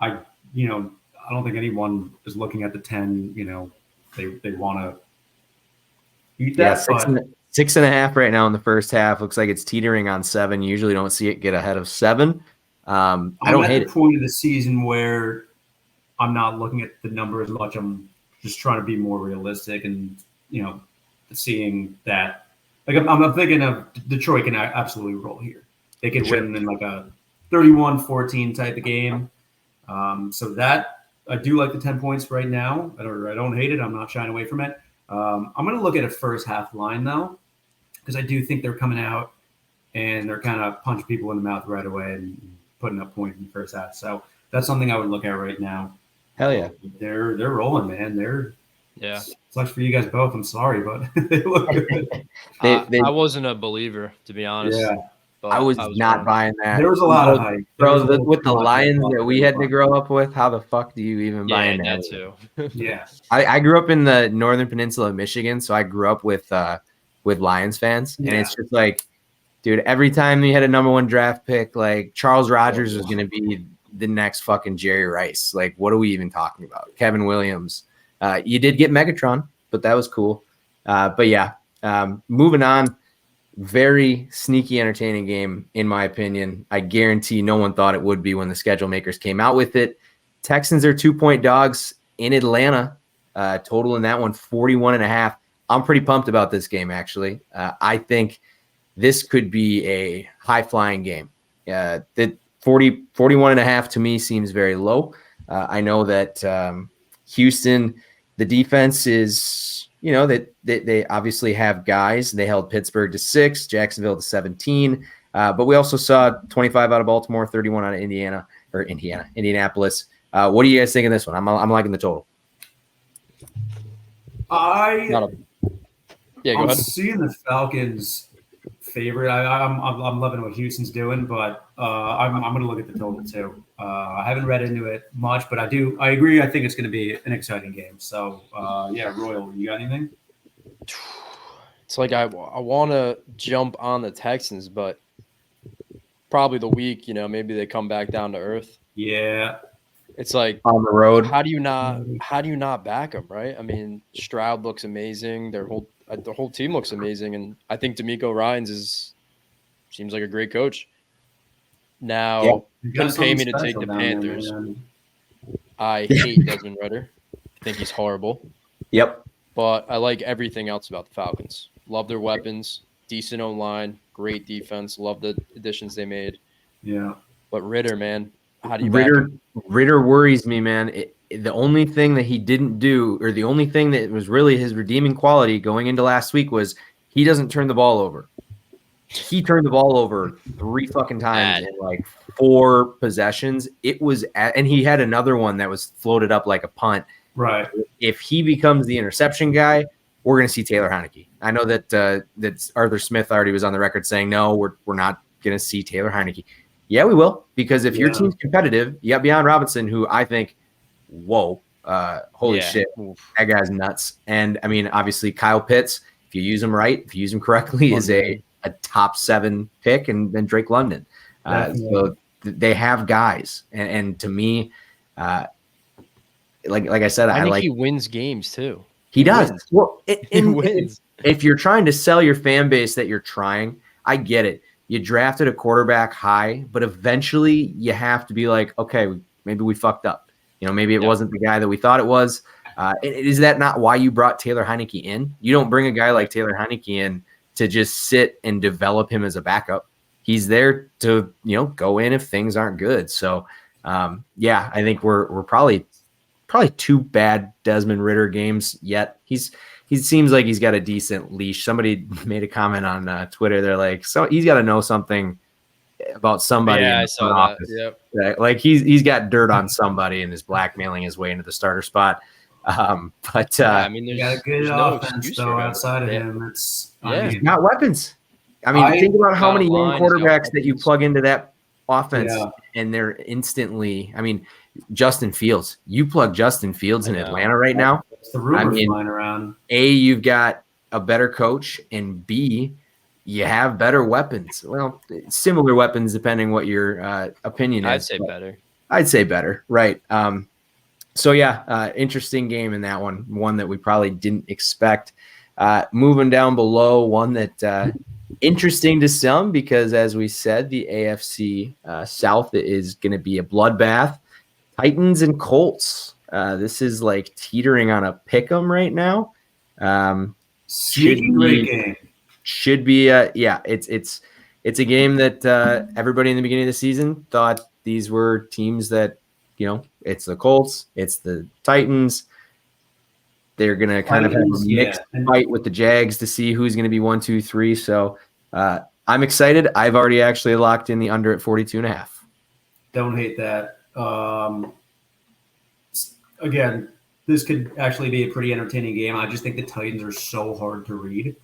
I don't think anyone is looking at the 10. They want to eat that. 6.5 right now in the first half. Looks like it's teetering on 7. You usually don't see it get ahead of 7. I don't hate it. I'm at the point of the season where I'm not looking at the number as much. I'm just trying to be more realistic and, seeing that. Like I'm thinking of Detroit can absolutely roll here. They could win in like a 31-14 type of game. So that I do like the 10 points right now. I don't hate it. I'm not shying away from it. I'm going to look at a first half line though, because I do think they're coming out and they're kind of punching people in the mouth right away and putting up points in the first half. So that's something I would look at right now. Hell yeah. They're rolling, man. Yeah. Sucks for you guys both. I'm sorry, but they look good. I wasn't a believer, to be honest. Yeah. But I was not buying that. There was a lot of hype. Bro, with the Lions that we had to grow up with, how the fuck do you even buy in that? Too. Yeah. I grew up in the northern peninsula of Michigan, so I grew up with Lions fans. And it's just like, dude, every time you had a number 1 draft pick, like Charles Rogers was going to be the next fucking Jerry Rice. Like, what are we even talking about? Kevin Williams. You did get Megatron, but that was cool. But yeah, moving on. Very sneaky, entertaining game, in my opinion. I guarantee no one thought it would be when the schedule makers came out with it. Texans are 2-point dogs in Atlanta. Total in that one, 41.5. I'm pretty pumped about this game, actually. I think this could be a high-flying game. That 41.5 to me seems very low. I know that Houston, the defense is, that they obviously have guys. They held Pittsburgh to 6, Jacksonville to 17. But we also saw 25 out of Baltimore, 31 out of Indianapolis. What do you guys think of this one? I'm liking the total. I'm go ahead. seeing the Falcons favorite. I'm loving what Houston's doing, but I'm going to look at the total too. I haven't read into it much, but I agree. I think it's going to be an exciting game. So Royal, you got anything? It's like I want to jump on the Texans, but probably the week, maybe they come back down to earth. Yeah. It's like on the road. How do you not back them, right? I mean, Stroud looks amazing. The whole team looks amazing, and I think DeMeco Ryans seems like a great coach. Now, couldn't pay me to take the Panthers. I hate Desmond Ridder. I think he's horrible. Yep. But I like everything else about the Falcons. Love their weapons, decent O-line, great defense. Love the additions they made. Yeah. But Ridder, man, how do you back him? Ridder worries me, man. The only thing that he didn't do, or the only thing that was really his redeeming quality going into last week, was he doesn't turn the ball over. He turned the ball over 3 fucking times in like 4 possessions. And he had another one that was floated up like a punt. Right. If he becomes the interception guy, we're going to see Taylor Heineke. I know that Arthur Smith already was on the record saying, no, we're not going to see Taylor Heineke. Yeah, we will, because if your team's competitive, you got Bijan Robinson, who I think, whoa, holy shit, that guy's nuts. And I mean, obviously Kyle Pitts, if you use him right, if you use him correctly, is a top 7 pick, and then Drake London. So they have guys. And to me, like I said, I think he wins games too. He does. Well, he wins. If you're trying to sell your fan base that you're trying, I get it. You drafted a quarterback high, but eventually you have to be like, okay, maybe we fucked up. Maybe it wasn't the guy that we thought it was. Is that not why you brought Taylor Heineke in? You don't bring a guy like Taylor Heineke in to just sit and develop him as a backup. He's there to, go in if things aren't good. So, I think we're probably 2 bad Desmond Ridder games yet. He seems like he's got a decent leash. Somebody made a comment on Twitter. They're like, so he's got to know something about somebody. Yeah, I saw that. Yep. Like he's got dirt on somebody and is blackmailing his way into the starter spot. I mean, there's got a good offense though outside of him. He's got weapons. I mean, think about how many young quarterbacks that you plug into that offense, and they're instantly. I mean, Justin Fields. You plug Justin Fields in Atlanta right now. It's the rumors flying around. A, you've got a better coach, and B, you have better weapons. Well, similar weapons depending what your opinion is. I'd say better, right? Interesting game in that one that we probably didn't expect. Moving down below, one that interesting to some, because as we said, the AFC South is going to be a bloodbath. Titans and Colts. This is like teetering on a pick 'em right now. Sneaky great game. Should be it's a game that everybody in the beginning of the season thought these were teams that, it's the Colts, it's the Titans. They're going to kind of have a mixed fight with the Jags to see who's going to be 1, 2, 3. So I'm excited. I've already actually locked in the under at 42.5. Don't hate that. Again, this could actually be a pretty entertaining game. I just think the Titans are so hard to read.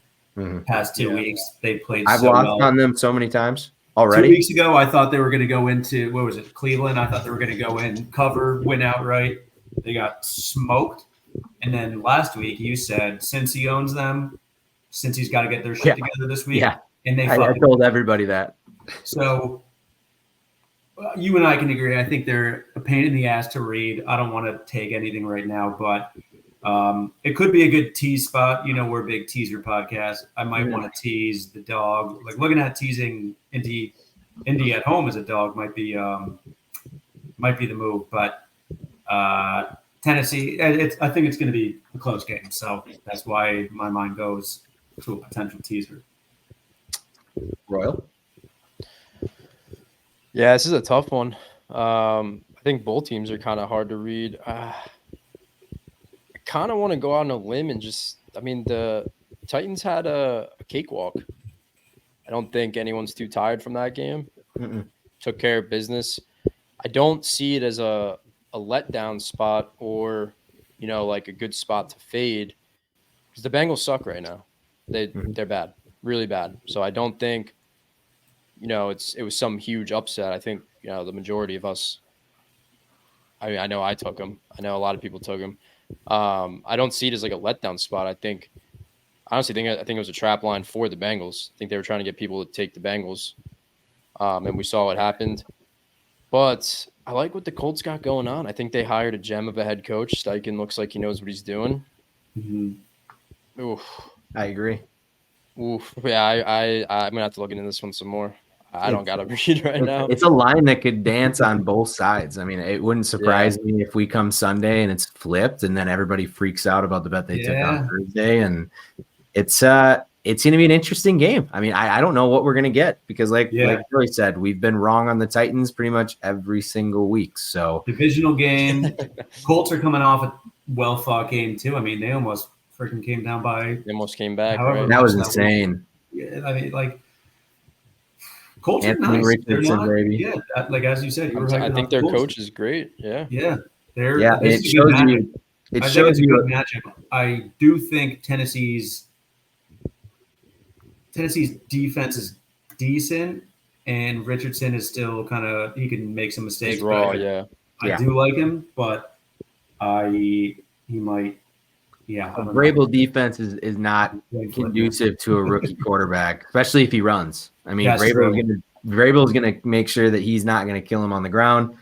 Past 2 weeks, they played I've so lost well. on them so many times already. 2 weeks ago, I thought they were going to go into, what was it, Cleveland? I thought they were going to go in, cover, win outright. They got smoked. And then last week, you said since he owns them, since he's got to get their shit together this week. Yeah. And they I told everybody that. So you and I can agree. I think they're a pain in the ass to read. I don't want to take anything right now, but it could be a good tease spot. We're a big teaser podcast. I might want to tease the dog. Like looking at teasing Indy at home as a dog might be the move. But Tennessee, I think it's going to be a close game. So that's why my mind goes to a potential teaser. Royal? Yeah, this is a tough one. I think both teams are kind of hard to read. I kind of want to go out on a limb and the Titans had a cakewalk. I don't think anyone's too tired from that game. Took care of business. I don't see it as a letdown spot or, like a good spot to fade because the Bengals suck right now. They're bad, really bad. So I don't think, it was some huge upset. I think, the majority of us, I know I took them. I know a lot of people took them. I don't see it as like a letdown spot. I think it was a trap line for the Bengals. I think they were trying to get people to take the Bengals. And we saw what happened. But I like what the Colts got going on. I think they hired a gem of a head coach. Steichen looks like he knows what he's doing. Oof. I agree. Oof. Yeah, I'm going to have to look into this one some more. I don't got to read right now. It's a line that could dance on both sides. I mean, it wouldn't surprise me if we come Sunday and it's flipped and then everybody freaks out about the bet they took on Thursday. And it's going to be an interesting game. I mean, I don't know what we're going to get because like Joey said, we've been wrong on the Titans pretty much every single week. So divisional game. Colts are coming off a well-fought game too. I mean, they almost freaking came down by. They almost came back. Right? That was insane. I mean, like Colts are nice. Richardson, baby. Yeah, like as you said, I think their coach is great. Yeah. Yeah. It shows you. It shows you a good matchup. I do think Tennessee's defense is decent, and Richardson is still he can make some mistakes. He's raw, I do like him, but he might. Yeah, a Vrabel defense is not conducive to a rookie quarterback, especially if he runs. I mean, Vrabel is going to make sure that he's not going to kill him on the ground.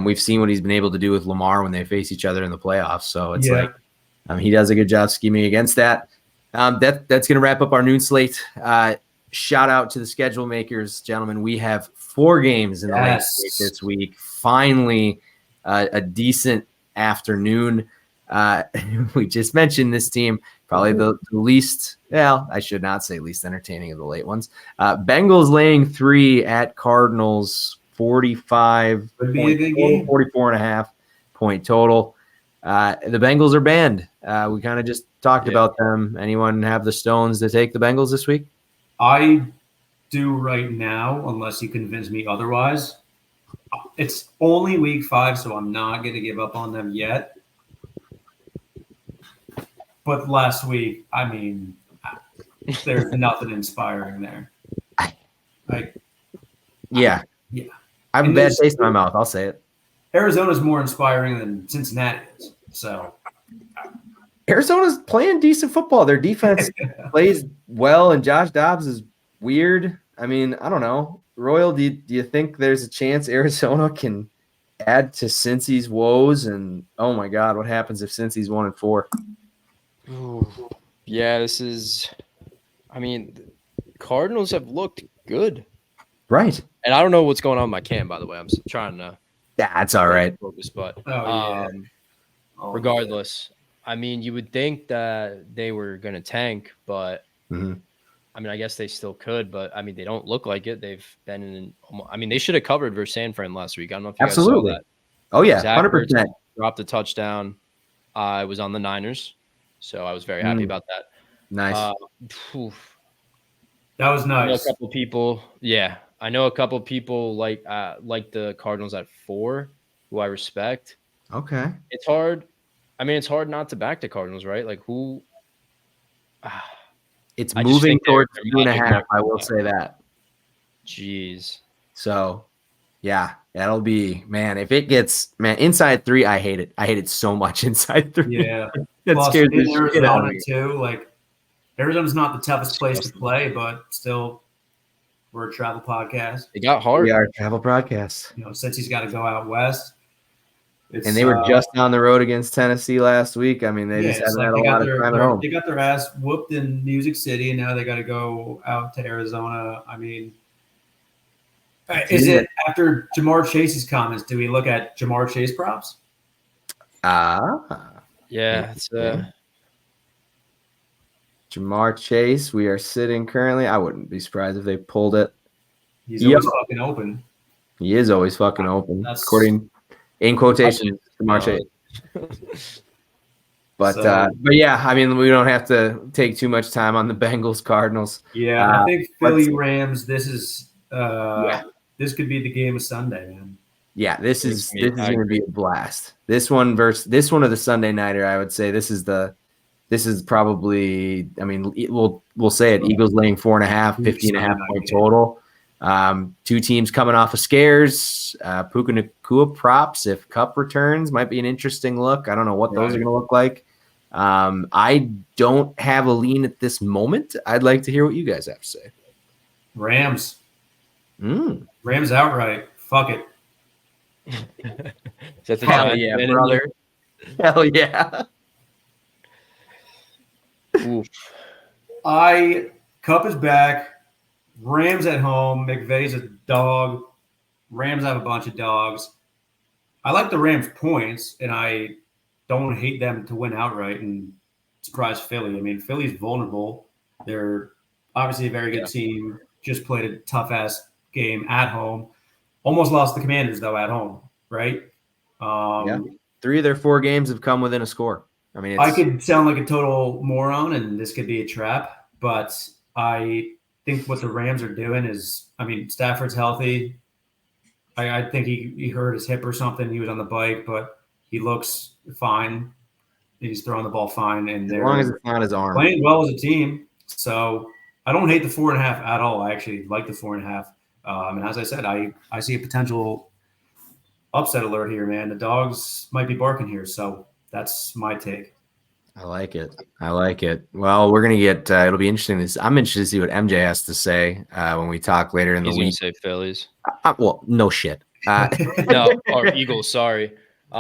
We've seen what he's been able to do with Lamar when they face each other in the playoffs. So it's he does a good job scheming against that. That's going to wrap up our noon slate. Shout out to the schedule makers, gentlemen. We have 4 games in the late slate this week. Finally, a decent afternoon. We just mentioned this team, probably the least, I should not say least entertaining of the late ones. Bengals laying 3 at Cardinals, 44.5 point total. The Bengals are banned. We kind of just talked about them. Anyone have the stones to take the Bengals this week? I do right now, unless you convince me otherwise. It's only week 5, so I'm not going to give up on them yet. But last week, I mean, there's nothing inspiring there. I have a bad taste in my mouth. I'll say it. Arizona's more inspiring than Cincinnati is. So Arizona's playing decent football. Their defense plays well, and Josh Dobbs is weird. I mean, I don't know. Royal, do you think there's a chance Arizona can add to Cincy's woes? And oh my God, what happens if Cincy's 1-4? Yeah, Cardinals have looked good. Right. And I don't know what's going on with my cam, by the way. I'm trying to. Yeah, it's all right. Focus, but Oh, regardless, I mean, you would think that they were going to tank, but Mhm. I mean, I guess they still could, but I mean, they don't look like it. They've been in. I mean, they should have covered versus San Fran last week. I don't know if you guys saw that. Oh yeah, Zach 100%. Ertz dropped a touchdown. I was on the Niners, so I was very happy about that. Nice. Oof. That was I know a nice. couple people. Yeah, I know a couple people like the Cardinals at 4, who I respect. Okay. It's hard. I mean, it's hard not to back the Cardinals, right? Like who? It's I just moving think they're towards magic 2.5. number I will five. say that. Jeez. So, yeah, that'll be, man. If it gets, man, inside 3, I hate it. I hate it so much inside 3. Yeah. That Plus, scares in the shit out of Arizona me. too. Like Arizona's not the toughest place to play, but still, we're a travel podcast. It got hard. We are a travel broadcast. You know, since he's got to go out west, And they were just on the road against Tennessee last week. I mean, they just haven't had a lot of time at home. They got their ass whooped in Music City, and now they got to go out to Arizona. I mean, is it after Jamar Chase's comments? Do we look at Jamar Chase props? Yeah, it's Jamar Chase. We are sitting currently. I wouldn't be surprised if they pulled it. He's always fucking open. He is always fucking open, That's- according in quotations, Jamar Chase. But yeah, I mean, we don't have to take too much time on the Bengals Cardinals. Yeah, I think Philly Rams. This is this could be the game of Sunday, man. Yeah, this is going to be a blast. This one versus this one of the Sunday nighter, I would say this is probably, I mean, we'll say it, Eagles laying 4.5, 50.5 point total. Two teams coming off of scares. Puka Nacua props if Kupp returns might be an interesting look. I don't know what those are going to look like. I don't have a lean at this moment. I'd like to hear what you guys have to say. Rams. Rams outright. Fuck it. Hell yeah, brother. Hell yeah. Oof. Kupp is back. Rams at home. McVay's a dog. Rams have a bunch of dogs. I like the Rams points, and I don't hate them to win outright and surprise Philly. I mean, Philly's vulnerable. They're obviously a very good team. Just played a tough-ass game at home. Almost lost the Commanders, though, at home, right? 3 of their 4 games have come within a score. I mean, I could sound like a total moron, and this could be a trap, but I think what the Rams are doing is, I mean, Stafford's healthy. I think he hurt his hip or something. He was on the bike, but he looks fine. He's throwing the ball fine, and as long as it's not his arm. Playing well as a team. So I don't hate the 4.5 at all. I actually like the 4.5. And as I said, I see a potential upset alert here, man. The dogs might be barking here, so that's my take. I like it. Well, we're gonna get. It'll be interesting. I'm interested to see what MJ has to say when we talk later in the week. He's gonna say Phillies. Well, no shit. No, or Eagles. Sorry.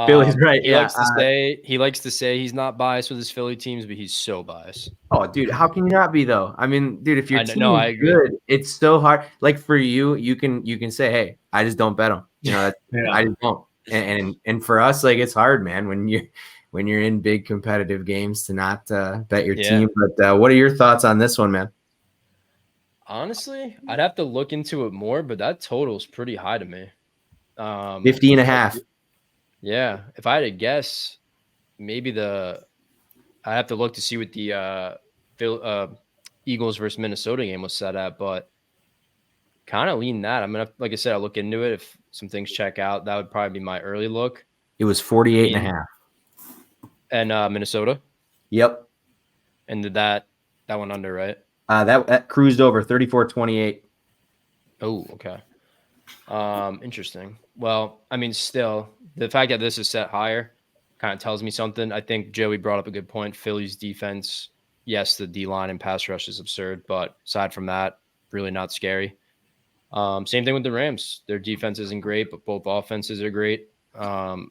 Phillies, right? He likes to say he's not biased with his Philly teams, but he's so biased. Oh, dude, how can you not be though? I mean, dude, if your team I is good, it's so hard. Like for you, you can say, hey, I just don't bet them. You know, I just don't. And for us, like it's hard, man, when you're in big competitive games to not bet your team. But what are your thoughts on this one, man? Honestly, I'd have to look into it more, but that total is pretty high to me. 50.5. Yeah. If I had to guess, maybe I have to look to see what the Eagles versus Minnesota game was set at, but kind of lean that. I'm going to, like I said, I'll look into it. If some things check out, that would probably be my early look. It was 48.5. And Minnesota? Yep. And did that went under, right? That cruised over 34-28. Oh, okay. Interesting. Well, I mean, still, the fact that this is set higher kind of tells me something. I think Joey brought up a good point. Philly's defense, yes, the D-line and pass rush is absurd, but aside from that, really not scary. Same thing with the Rams. Their defense isn't great, but both offenses are great.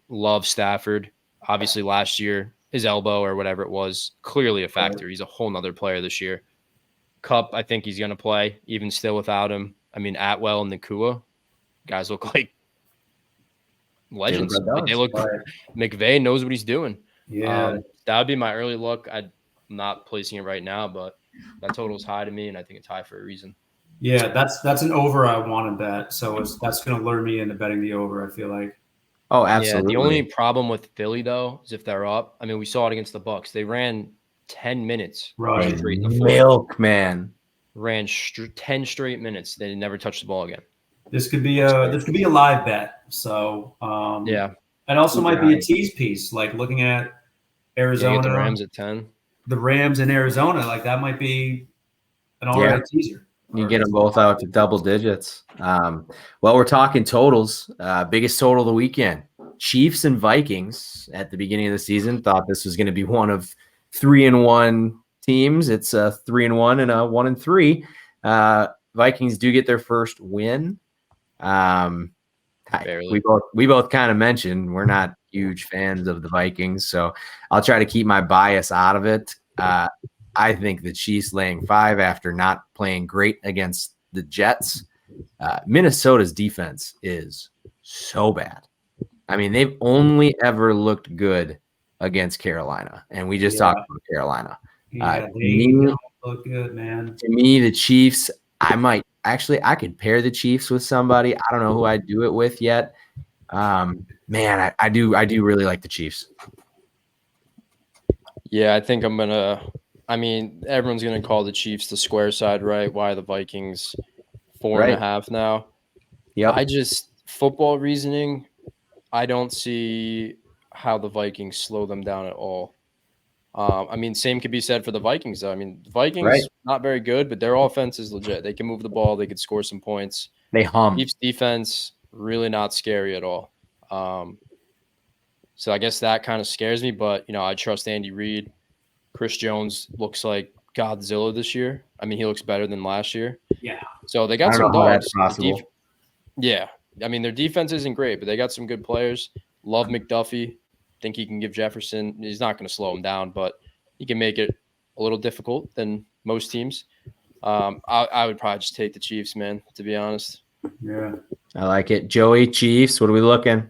Love Stafford. Obviously, last year, his elbow or whatever it was, clearly a factor. He's a whole nother player this year. Kupp, I think he's going to play, even still without him. I mean, Atwell and Nacua, guys look like legends. Like they look. McVay knows what he's doing. Yeah. That would be my early look. I'm not placing it right now, but that total is high to me, and I think it's high for a reason. Yeah, that's an over I want to bet. So that's going to lure me into betting the over, I feel like. Oh, Yeah, absolutely. the only problem with Philly, though, is if they're up. I mean, we saw it against the Bucks. They ran 10 minutes Right. straight in the fourth. Milk, man. Ran 10 straight minutes. They never touched the ball again. This could be a live bet. So Yeah. it also might be a tease piece, like looking at Arizona, get the Rams at 10. The Rams in Arizona, like that might be an all right teaser. You get them both out to double digits. Well, we're talking totals. Biggest total of the weekend. Chiefs and Vikings at the beginning of the season thought this was going to be one of 3-1 teams. It's a 3-1 and a 1-3. Vikings do get their first win. We both kind of mentioned we're not huge fans of the Vikings, so I'll try to keep my bias out of it. I think the Chiefs laying 5 after not playing great against the Jets. Minnesota's defense is so bad. I mean, they've only ever looked good against Carolina, and we just talked about Carolina. Yeah, they don't look good, man. To me, the Chiefs, I could pair the Chiefs with somebody. I don't know who I'd do it with yet. Man, I do really like the Chiefs. Yeah, I think everyone's going to call the Chiefs the square side, right? Why the Vikings 4.5 now? Yeah. Football reasoning, I don't see how the Vikings slow them down at all. Same could be said for the Vikings, though. I mean, the Vikings, not very good, but their offense is legit. They can move the ball. They could score some points. They hum. Chiefs defense, really not scary at all. So I guess that kind of scares me, but, I trust Andy Reid. Chris Jones looks like Godzilla this year. I mean, he looks better than last year. Yeah. So they got some dogs. Possible. Yeah. I mean, their defense isn't great, but they got some good players. Love McDuffie. Think he can give Jefferson. He's not going to slow him down, but he can make it a little difficult than most teams. I would probably just take the Chiefs, man, to be honest. Yeah. I like it. Joey, Chiefs, what are we looking?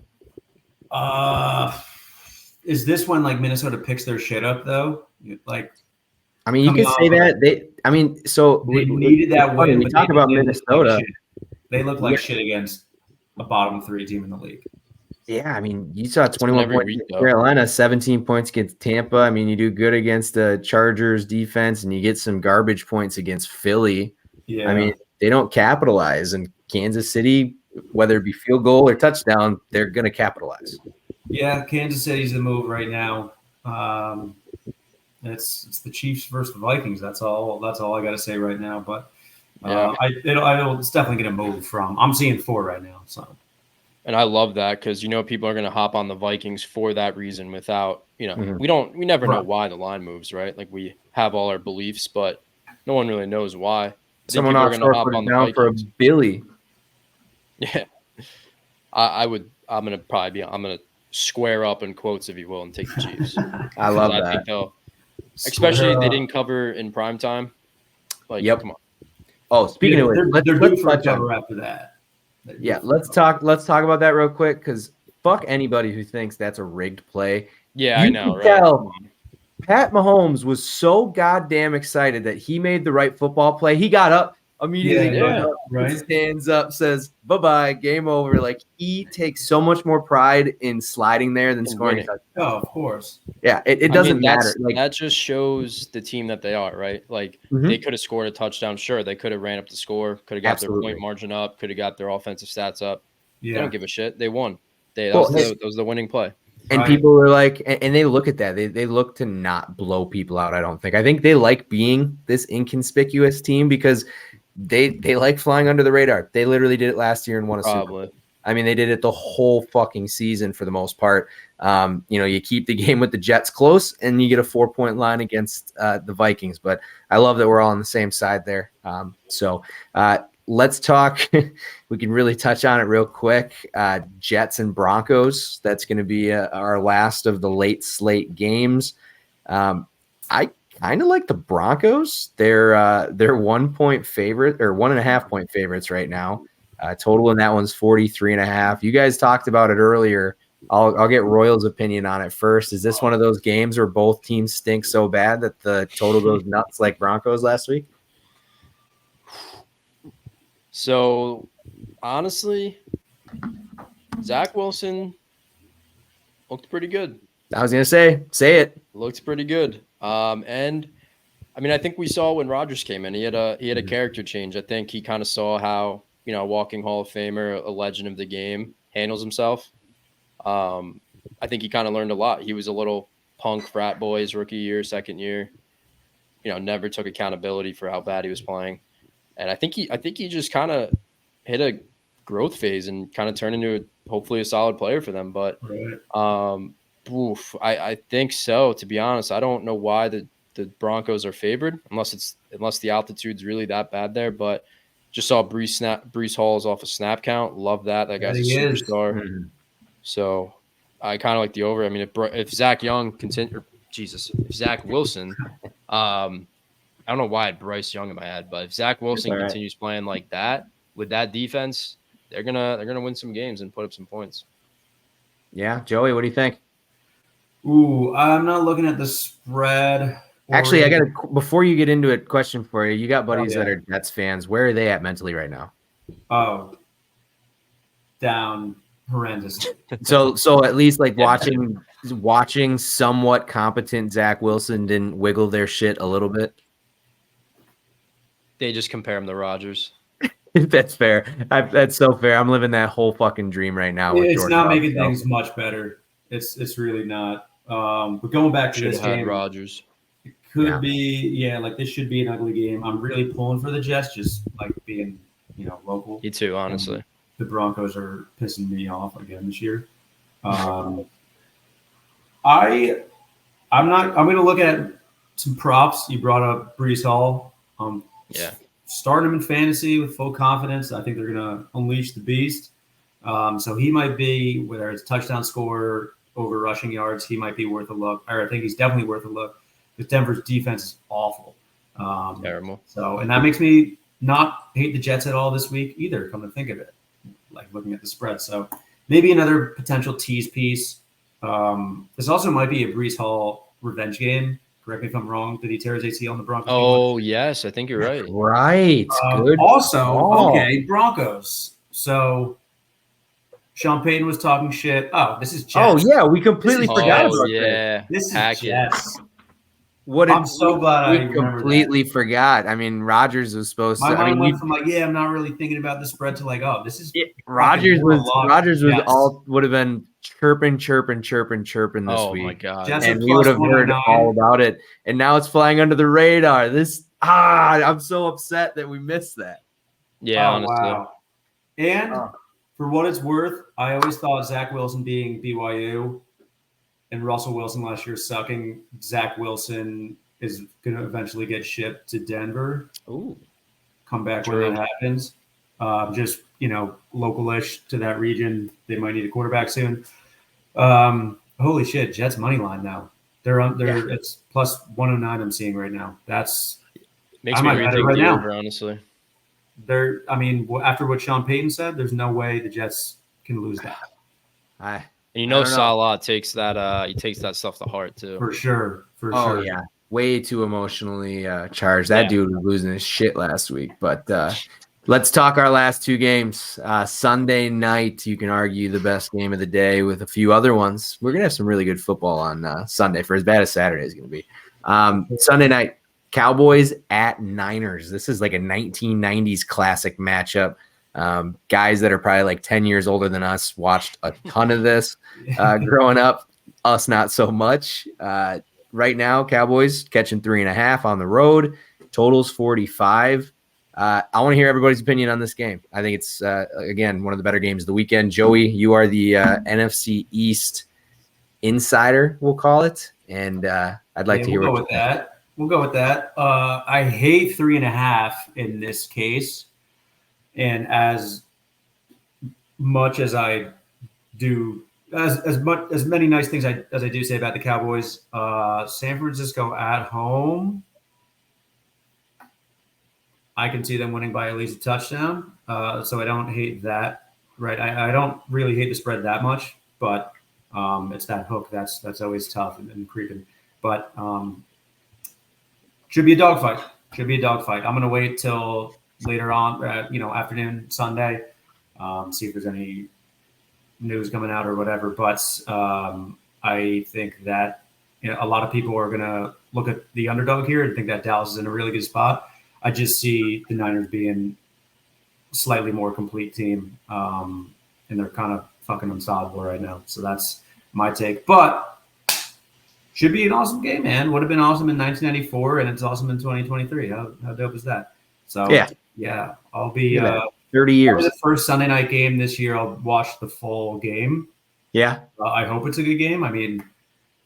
Is this when like Minnesota picks their shit up though? Like, I mean, you can say that they needed that win. We talk about Minnesota. They look like shit against a bottom 3 team in the league. Yeah, I mean, you saw 21 points against Carolina, 17 points against Tampa. I mean, you do good against the Chargers defense, and you get some garbage points against Philly. Yeah. I mean, they don't capitalize, and Kansas City, whether it be field goal or touchdown, they're going to capitalize. Yeah, Kansas City's the move right now. It's the Chiefs versus the Vikings. That's all I got to say right now. But it's definitely going to move from. I'm seeing 4 right now. So. And I love that because people are going to hop on the Vikings for that reason. Without we never know why the line moves, right? Like we have all our beliefs, but no one really knows why. Someone else going to hop on the Vikings for a Billy. Yeah, I'm going to square up in quotes, if you will, and take the Chiefs. I love that. Especially they didn't cover in prime time. Like, come on. Oh, speaking of which, they're due for a cover after that. Yeah, let's talk about that real quick because fuck anybody who thinks that's a rigged play. Yeah, I know, right? Pat Mahomes was so goddamn excited that he made the right football play. He got up immediately, stands up, says bye-bye, game over. Like he takes so much more pride in sliding there than scoring. Oh, of course. Yeah, it doesn't matter. Like that just shows the team that they are, right? Like they could have scored a touchdown. Sure, they could have ran up the score, could have got their point margin up, could have got their offensive stats up. Yeah. They don't give a shit. They won. That was the winning play. And people are like, and they look at that. They look to not blow people out. I think they like being this inconspicuous team because they like flying under the radar. They literally did it last year and won a Super Bowl. I mean, they did it the whole fucking season for the most part. You keep the game with the Jets close and you get a 4-point line against the Vikings. But I love that we're all on the same side there. Let's talk. We can really touch on it real quick. Jets and Broncos. That's going to be our last of the late slate games. I kind of like the Broncos. They're 1 point favorite or 1.5 point favorites right now. Total in that one's 43.5. You guys talked about it earlier I'll get Royal's opinion on it first. Is this one of those games where both teams stink so bad that the total goes nuts like Broncos last week? So, honestly, Zach Wilson looked pretty good. I was gonna say it. Looked pretty good. And I mean, I think we saw when Rodgers came in, he had a character change. I think he kind of saw how, you know, walking Hall of Famer, a legend of the game, handles himself. I think he kind of learned a lot. He was a little punk frat boy his rookie year, second year. You know, never took accountability for how bad he was playing. And I think he just kind of hit a growth phase and kind of turned into hopefully a solid player for them. But I think so, to be honest. I don't know why the Broncos are favored unless the altitude's really that bad there. But just saw Breece Hall's off a snap count. Love that. That guy's a superstar. Mm-hmm. So I kind of like the over. I mean, if Zach Wilson, I don't know why I had Bryce Young in my head, but if Zach Wilson continues playing like that with that defense, they're gonna win some games and put up some points. Yeah, Joey, what do you think? Ooh, I'm not looking at the spread. Actually, I got before you get into it, question for you. You got buddies that are Jets fans. Where are they at mentally right now? Oh, down horrendous. So at least like watching somewhat competent Zach Wilson didn't wiggle their shit a little bit. They just compare him to Rodgers. That's fair. That's so fair. I'm living that whole fucking dream right now. With It's Jordan not Love, making things much better. It's really not. But going back to this game, Rodgers. It could be, like this should be an ugly game. I'm really pulling for the Jets, just like being, local. Me too, honestly. The Broncos are pissing me off again this year. I'm going to look at some props. You brought up Breece Hall. Starting him in fantasy with full confidence. I think they're going to unleash the beast. So he might be, whether it's touchdown scorer over rushing yards, he might be worth a look. Or I think he's definitely worth a look because Denver's defense is awful. Terrible. So, and that makes me not hate the Jets at all this week either, come to think of it, like looking at the spread. So maybe another potential tease piece. This also might be a Breece Hall revenge game. Correct me if I'm wrong. Did he tear his ACL on the Broncos? Oh, yes. I think you're right. Right. Good. Also, Broncos. So Sean Payton was talking shit. Oh, this is Jets. Oh, yeah. We completely forgot about that. This is Jets. I'm so glad we completely forgot. I mean, Rodgers was supposed to. My mind went from I'm not really thinking about the spread to this is Rodgers would have been chirping this week. Oh my god! Jets and we would have heard all about it. And now it's flying under the radar. I'm so upset that we missed that. Yeah, honestly. Wow. And for what it's worth, I always thought Zach Wilson being BYU and Russell Wilson last year sucking, Zach Wilson is going to eventually get shipped to Denver. Ooh. Come back when that happens. Just, local-ish to that region. They might need a quarterback soon. Holy shit, Jets money line now. It's plus 109 I'm seeing right now. That's makes me rethink the over, honestly. After what Sean Payton said, there's no way the Jets can lose that. And Salah takes that he takes that stuff to heart too. For sure. Oh yeah. Way too emotionally charged. That dude was losing his shit last week. But let's talk our last two games. Sunday night, you can argue the best game of the day with a few other ones. We're gonna have some really good football on Sunday, for as bad as Saturday is gonna be. Sunday night, Cowboys at Niners. This is like a 1990s classic matchup. Guys that are probably like 10 years older than us watched a ton of this growing up. Us not so much. Right now, Cowboys catching 3.5 on the road. Totals 45. I want to hear everybody's opinion on this game. I think it's, again, one of the better games of the weekend. Joey, you are the NFC East insider, we'll call it. And I'd like to hear what you think. We'll go with that. I hate 3.5 in this case. And as much as I do, as many nice things as I do say about the Cowboys, San Francisco at home, I can see them winning by at least a touchdown. So I don't hate that. Right? I don't really hate the spread that much, but It's that hook that's always tough and creeping. But should be a dogfight. Should be a dogfight. I'm going to wait till later on, afternoon, Sunday, see if there's any news coming out or whatever. But I think that a lot of people are going to look at the underdog here and think that Dallas is in a really good spot. I just see the Niners being a slightly more complete team, and they're kind of fucking unstoppable right now. So that's my take. But should be an awesome game, man. Would have been awesome in 1994, and it's awesome in 2023. How dope is that? So yeah, I'll be 30 years. The first Sunday night game this year. I'll watch the full game. Yeah, I hope it's a good game. I mean,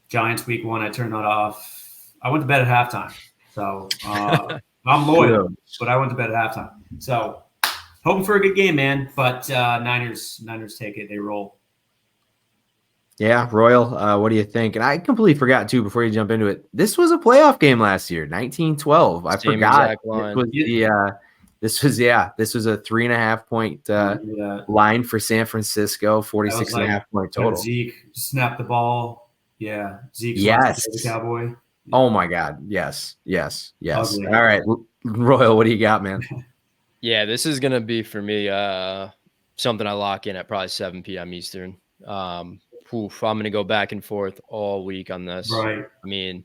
Giants week 1, I turned that off. I went to bed at halftime, so I'm loyal, but I went to bed at halftime. So hoping for a good game, man. But Niners take it. They roll. Yeah, Royal, what do you think? And I completely forgot, too, before you jump into it, this was a playoff game last year, 1912. I forgot. This was a 3.5-point line for San Francisco, 46.5-point total. Zeke snapped the ball. Yeah, Zeke the Cowboy. Oh, my God. Yes. Ugly. All right, Royal, what do you got, man? Yeah, this is going to be, for me, something I lock in at probably 7 p.m. Eastern. I'm going to go back and forth all week on this. Right. I mean,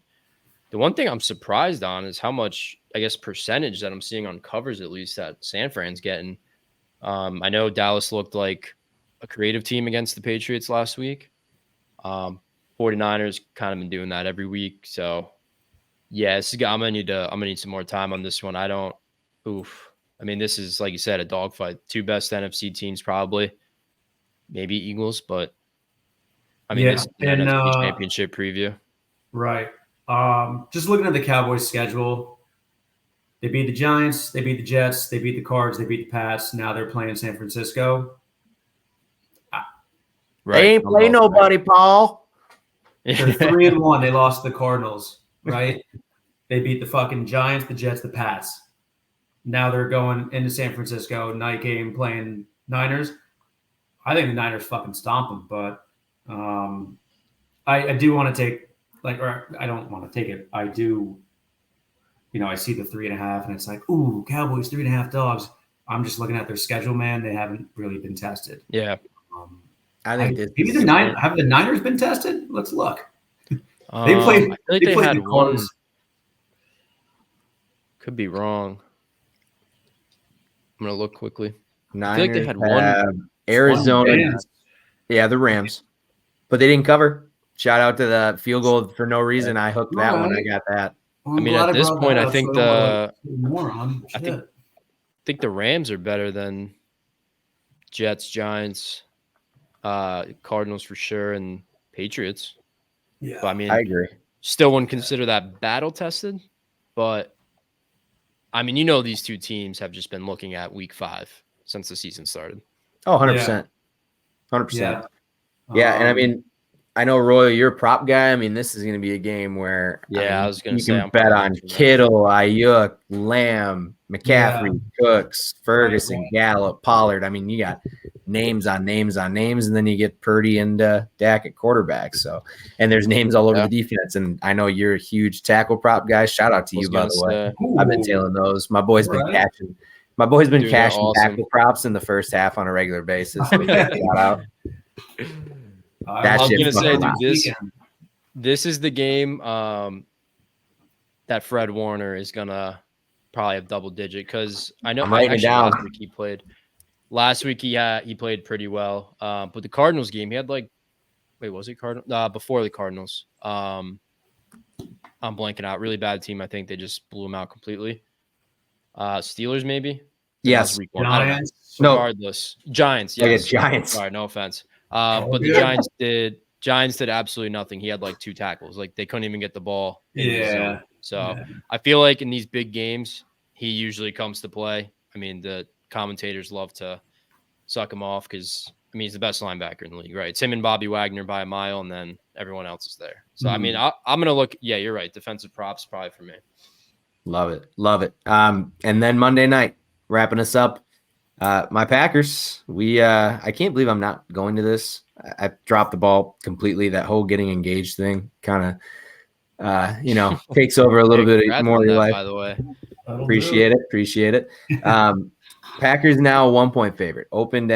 the one thing I'm surprised on is how much, I guess, percentage that I'm seeing on covers, at least, that San Fran's getting. I know Dallas looked like a creative team against the Patriots last week. 49ers kind of been doing that every week. So, yeah, I'm gonna need some more time on this one. I mean, this is, like you said, a dogfight. 2 best NFC teams probably, maybe Eagles, but I mean, this is the NFC Championship preview. Right. Just looking at the Cowboys' schedule, they beat the Giants, they beat the Jets, they beat the Cards, they beat the Pats. Now they're playing San Francisco. Right. They ain't play nobody, Paul. They're 3-1. They lost to the Cardinals, right? They beat the fucking Giants, the Jets, the Pats. Now they're going into San Francisco, night game, playing Niners. I think the Niners fucking stomp them, but I do want to take, or I don't want to take it. I do, I see the 3.5 and it's like, ooh, Cowboys 3.5 dogs. I'm just looking at their schedule, man. They haven't really been tested. Yeah. I think maybe have the Niners been tested? Let's look. They played the one. Could be wrong. I'm gonna look quickly. Niners, I feel like they had one. Arizona. Yeah, the Rams, but they didn't cover. Shout out to the field goal for no reason. I hooked that one. I got that. Well, I mean, at this point, I think the I think the Rams are better than Jets, Giants, Cardinals for sure, and Patriots. Yeah, but, I mean, I agree. Still wouldn't consider that battle tested, but I mean, these two teams have just been looking at week 5 since the season started. Oh, 100%. 100%. Yeah, and I mean, I know, Royal, you're a prop guy. I mean, this is going to be a game where I was going to say you can bet on Kittle, Ayuk, Lamb, McCaffrey, Cooks, Ferguson, Gallup, Pollard. I mean, you got names on names on names, and then you get Purdy and Dak at quarterback. So, and there's names all over the defense. And I know you're a huge tackle prop guy. Shout out to you, by the way. I've been tailing those. My boy's been catching. My boy's been cashing tackle props in the first half on a regular basis. Shout out. I was going to say, dude, this is the game that Fred Warner is going to probably have double digit, because I know last week he played pretty well. But the Cardinals game, he had was it Cardinals? Before the Cardinals. I'm blanking out. Really bad team. I think they just blew him out completely. Steelers, maybe? Yes. Giants. Regardless. Giants. Yes. Giants. Sorry, no offense. But the Giants did absolutely nothing. He had 2 tackles. They couldn't even get the ball. So I feel like in these big games, he usually comes to play. I mean, the commentators love to suck him off because, I mean, he's the best linebacker in the league, right? It's him and Bobby Wagner by a mile, and then everyone else is there. So, I mean, I'm going to look. Yeah, you're right. Defensive props probably for me. Love it. Love it. And then Monday night, wrapping us up. My Packers, I can't believe I'm not going to this. I dropped the ball completely. That whole getting engaged thing kind of, takes over a little bit Congrats more on of your that, life. by the way. Appreciate it. Packers now a 1-point favorite. Opened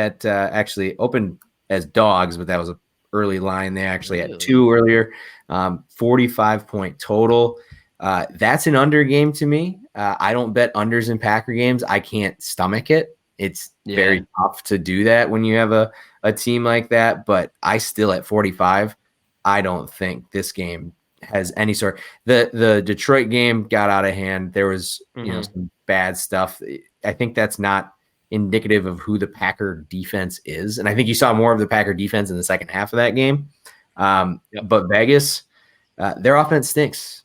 as dogs, but that was an early line. They actually had 2 earlier. 45-point total. That's an under game to me. I don't bet unders in Packer games. I can't stomach it. It's very tough to do that when you have a team like that. But I still at 45, I don't think this game has any sort. The Detroit game got out of hand. There was some bad stuff. I think that's not indicative of who the Packer defense is, and I think you saw more of the Packer defense in the second half of that game. But Vegas, their offense stinks.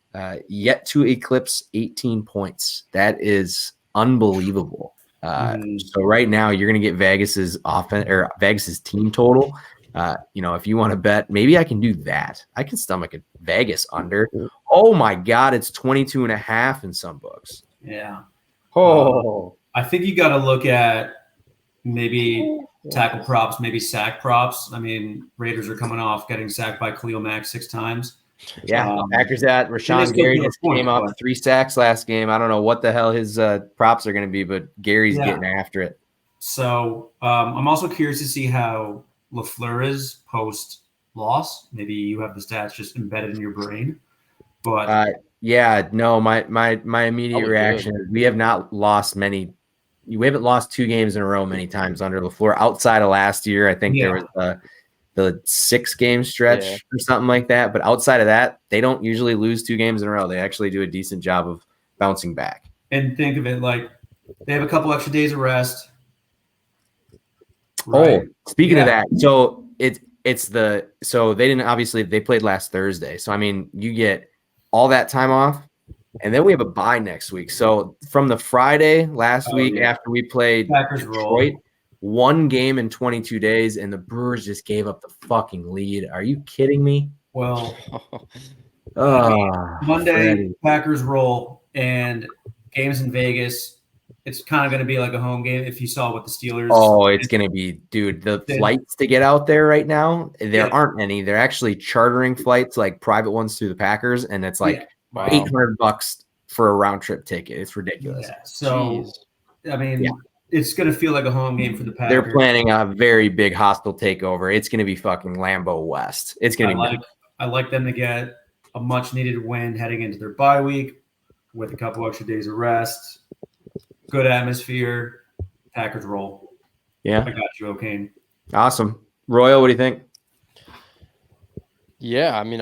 Yet to eclipse 18 points. That is unbelievable. So right now you're going to get Vegas's offense or Vegas's team total. If you want to bet, maybe I can do that. I can stomach a Vegas under. Oh my God, it's 22.5 in some books. Yeah. Oh, I think you got to look at maybe tackle props, maybe sack props. I mean, Raiders are coming off getting sacked by Khalil Mack 6 times. Yeah, Packers at Rashawn Gary just came off 3 sacks last game. I don't know what the hell his props are going to be, but Gary's getting after it. So I'm also curious to see how LaFleur is post loss. Maybe you have the stats just embedded in your brain, but my immediate reaction is we have not lost many. We haven't lost 2 games in a row many times under LaFleur outside of last year. I think there was the 6-game stretch or something like that. But outside of that, they don't usually lose 2 games in a row. They actually do a decent job of bouncing back. And think of it like they have a couple extra days of rest. Right? Oh, speaking of that, so they played last Thursday. So I mean, you get all that time off, and then we have a bye next week. So from the Friday last week after we played Packers Detroit, 1 game in 22 days, and the Brewers just gave up the fucking lead. Are you kidding me? Well, Monday, Packers roll, and games in Vegas. It's kind of going to be like a home game if you saw what the Steelers. Oh, it's going to be, dude, the flights to get out there right now, there aren't any. They're actually chartering flights, like private ones through the Packers, and it's like $800 for a round trip ticket. It's ridiculous. Yeah. So, I mean, it's going to feel like a home game for the Packers. They're planning a very big hostile takeover. It's going to be fucking Lambeau West. It's going to be. I like them to get a much needed win heading into their bye week with a couple extra days of rest. Good atmosphere. Packers roll. Yeah. I got you, O'Kane. Awesome. Royal, what do you think? Yeah, I mean,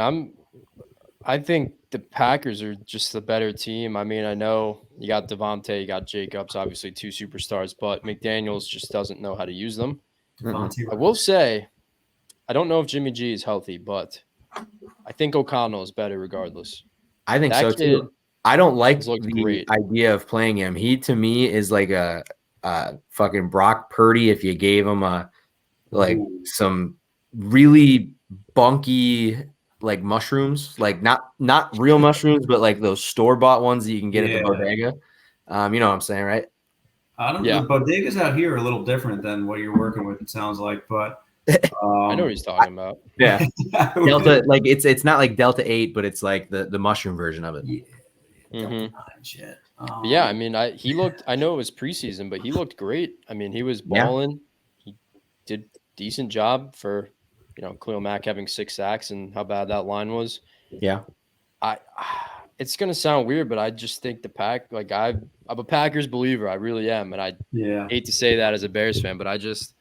I think the Packers are just the better team. I mean, I know you got Devontae, you got Jacobs, obviously 2 superstars, but McDaniels just doesn't know how to use them. I will say, I don't know if Jimmy G is healthy, but I think O'Connell is better regardless. I think so too. I don't like the idea of playing him. He, to me, is like a fucking Brock Purdy if you gave him some really bunky like mushrooms, like not real mushrooms, but like those store-bought ones that you can get at the bodega. You know what I'm saying, right? I don't know. The bodegas out here are a little different than what you're working with, it sounds like, but I know what he's talking about. Yeah. Delta, like it's not like Delta 8, but it's like the mushroom version of it. Shit. Yeah, I mean, he looked. I know it was preseason, but he looked great. I mean, he was balling. He did decent job for, Khalil Mack having 6 sacks and how bad that line was. Yeah, it's gonna sound weird, but I just think the Pack. Like I'm a Packers believer. I really am, and I hate to say that as a Bears fan, but I just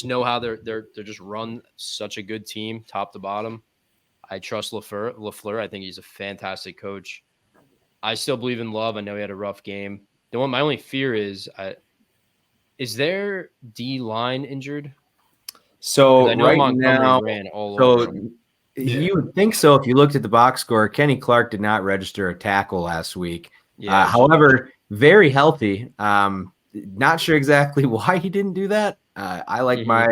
know how they're just run such a good team, top to bottom. I trust LaFleur. I think he's a fantastic coach. I still believe in Love. I know he had a rough game. My only fear is their D line injured? So I know right Montgomery now, ran all over him. You would think so if you looked at the box score. Kenny Clark did not register a tackle last week. However, very healthy. Not sure exactly why he didn't do that. I like my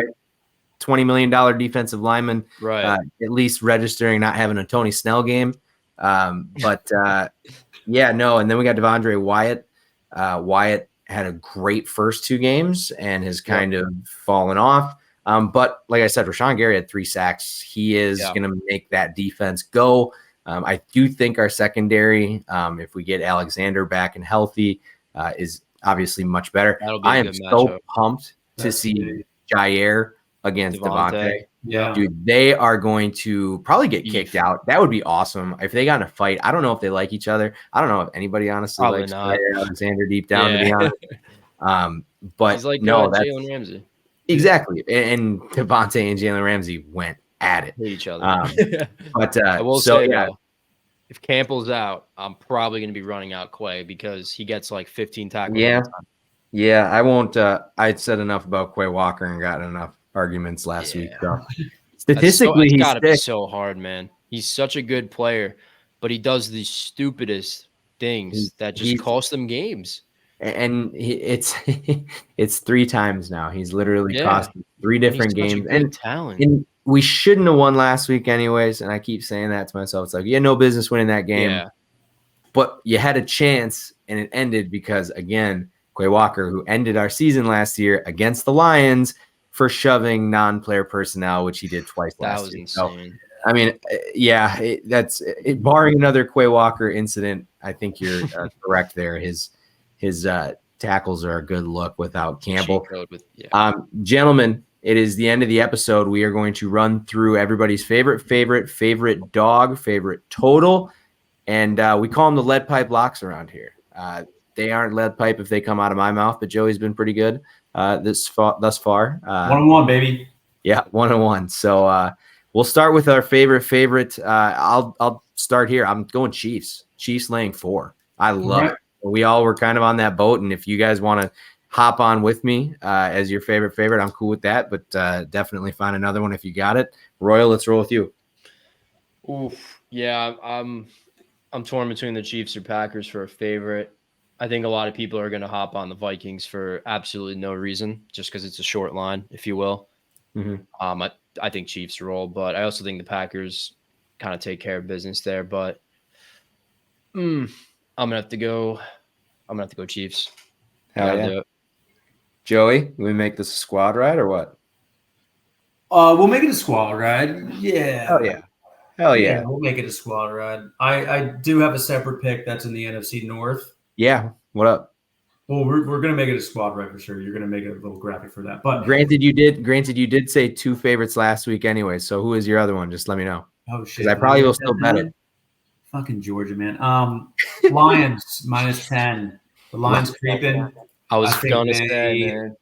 $20 million defensive lineman at least registering not having a Tony Snell game. And then we got Devondre Wyatt. Wyatt had a great first 2 games and has kind of fallen off. But like I said, Rashawn Gary had 3 sacks. He is going to make that defense go. I do think our secondary, if we get Alexander back and healthy, is obviously much better. I am so pumped to see Jair against Devontae. Yeah, dude, they are going to probably get kicked out. That would be awesome if they got in a fight. I don't know if they like each other. I don't know if anybody honestly probably likes not. Jair Alexander deep down, to be honest. But he's like no, that's Jalen Ramsey. exactly. And Devontae and Jalen Ramsey went at it. Hate each other. But I will so say, yeah. though, if Campbell's out, I'm probably going to be running out Quay because he gets like 15 tackles. Yeah, I won't. I said enough about Quay Walker and got enough arguments last week. So statistically, it's he's got to be so hard, man. He's such a good player, but he does the stupidest things that just cost them games. And it's 3 times now. He's literally cost 3 different games. And talent. And we shouldn't have won last week, anyways. And I keep saying that to myself. It's like you had no business winning that game. Yeah. But you had a chance, and it ended because, again, Quay Walker, who ended our season last year against the Lions for shoving non-player personnel, which he did twice last week. Insane. So, I mean, that's barring another Quay Walker incident. I think you're correct there. His tackles are a good look without Campbell. Gentlemen, it is the end of the episode. We are going to run through everybody's favorite dog, favorite total, and we call them the lead pipe locks around here. They aren't lead pipe if they come out of my mouth, but Joey's been pretty good thus far. 1-1, baby. Yeah, 1-1. So we'll start with our favorite. I'll start here. I'm going Chiefs. Chiefs laying 4. I love it. We all were kind of on that boat, and if you guys want to hop on with me as your favorite, I'm cool with that. But definitely find another one if you got it. Royal, let's roll with you. Oof. Yeah, I'm torn between the Chiefs or Packers for a favorite. I think a lot of people are going to hop on the Vikings for absolutely no reason, just because it's a short line, if you will. Mm-hmm. I think Chiefs roll, but I also think the Packers kind of take care of business there. But I'm gonna have to go Chiefs. Hell yeah. Joey, we make this a squad ride or what? We'll make it a squad ride. Yeah. Hell yeah. We'll make it a squad ride. I do have a separate pick that's in the NFC North. Yeah. What up? Well, we're gonna make it a squad ride for sure. You're gonna make a little graphic for that. But granted, you did say 2 favorites last week anyway. So who is your other one? Just let me know. Oh shit! I probably will still bet it. Fucking Georgia, man. Lions -10. The Lions creeping. I was gonna say, man.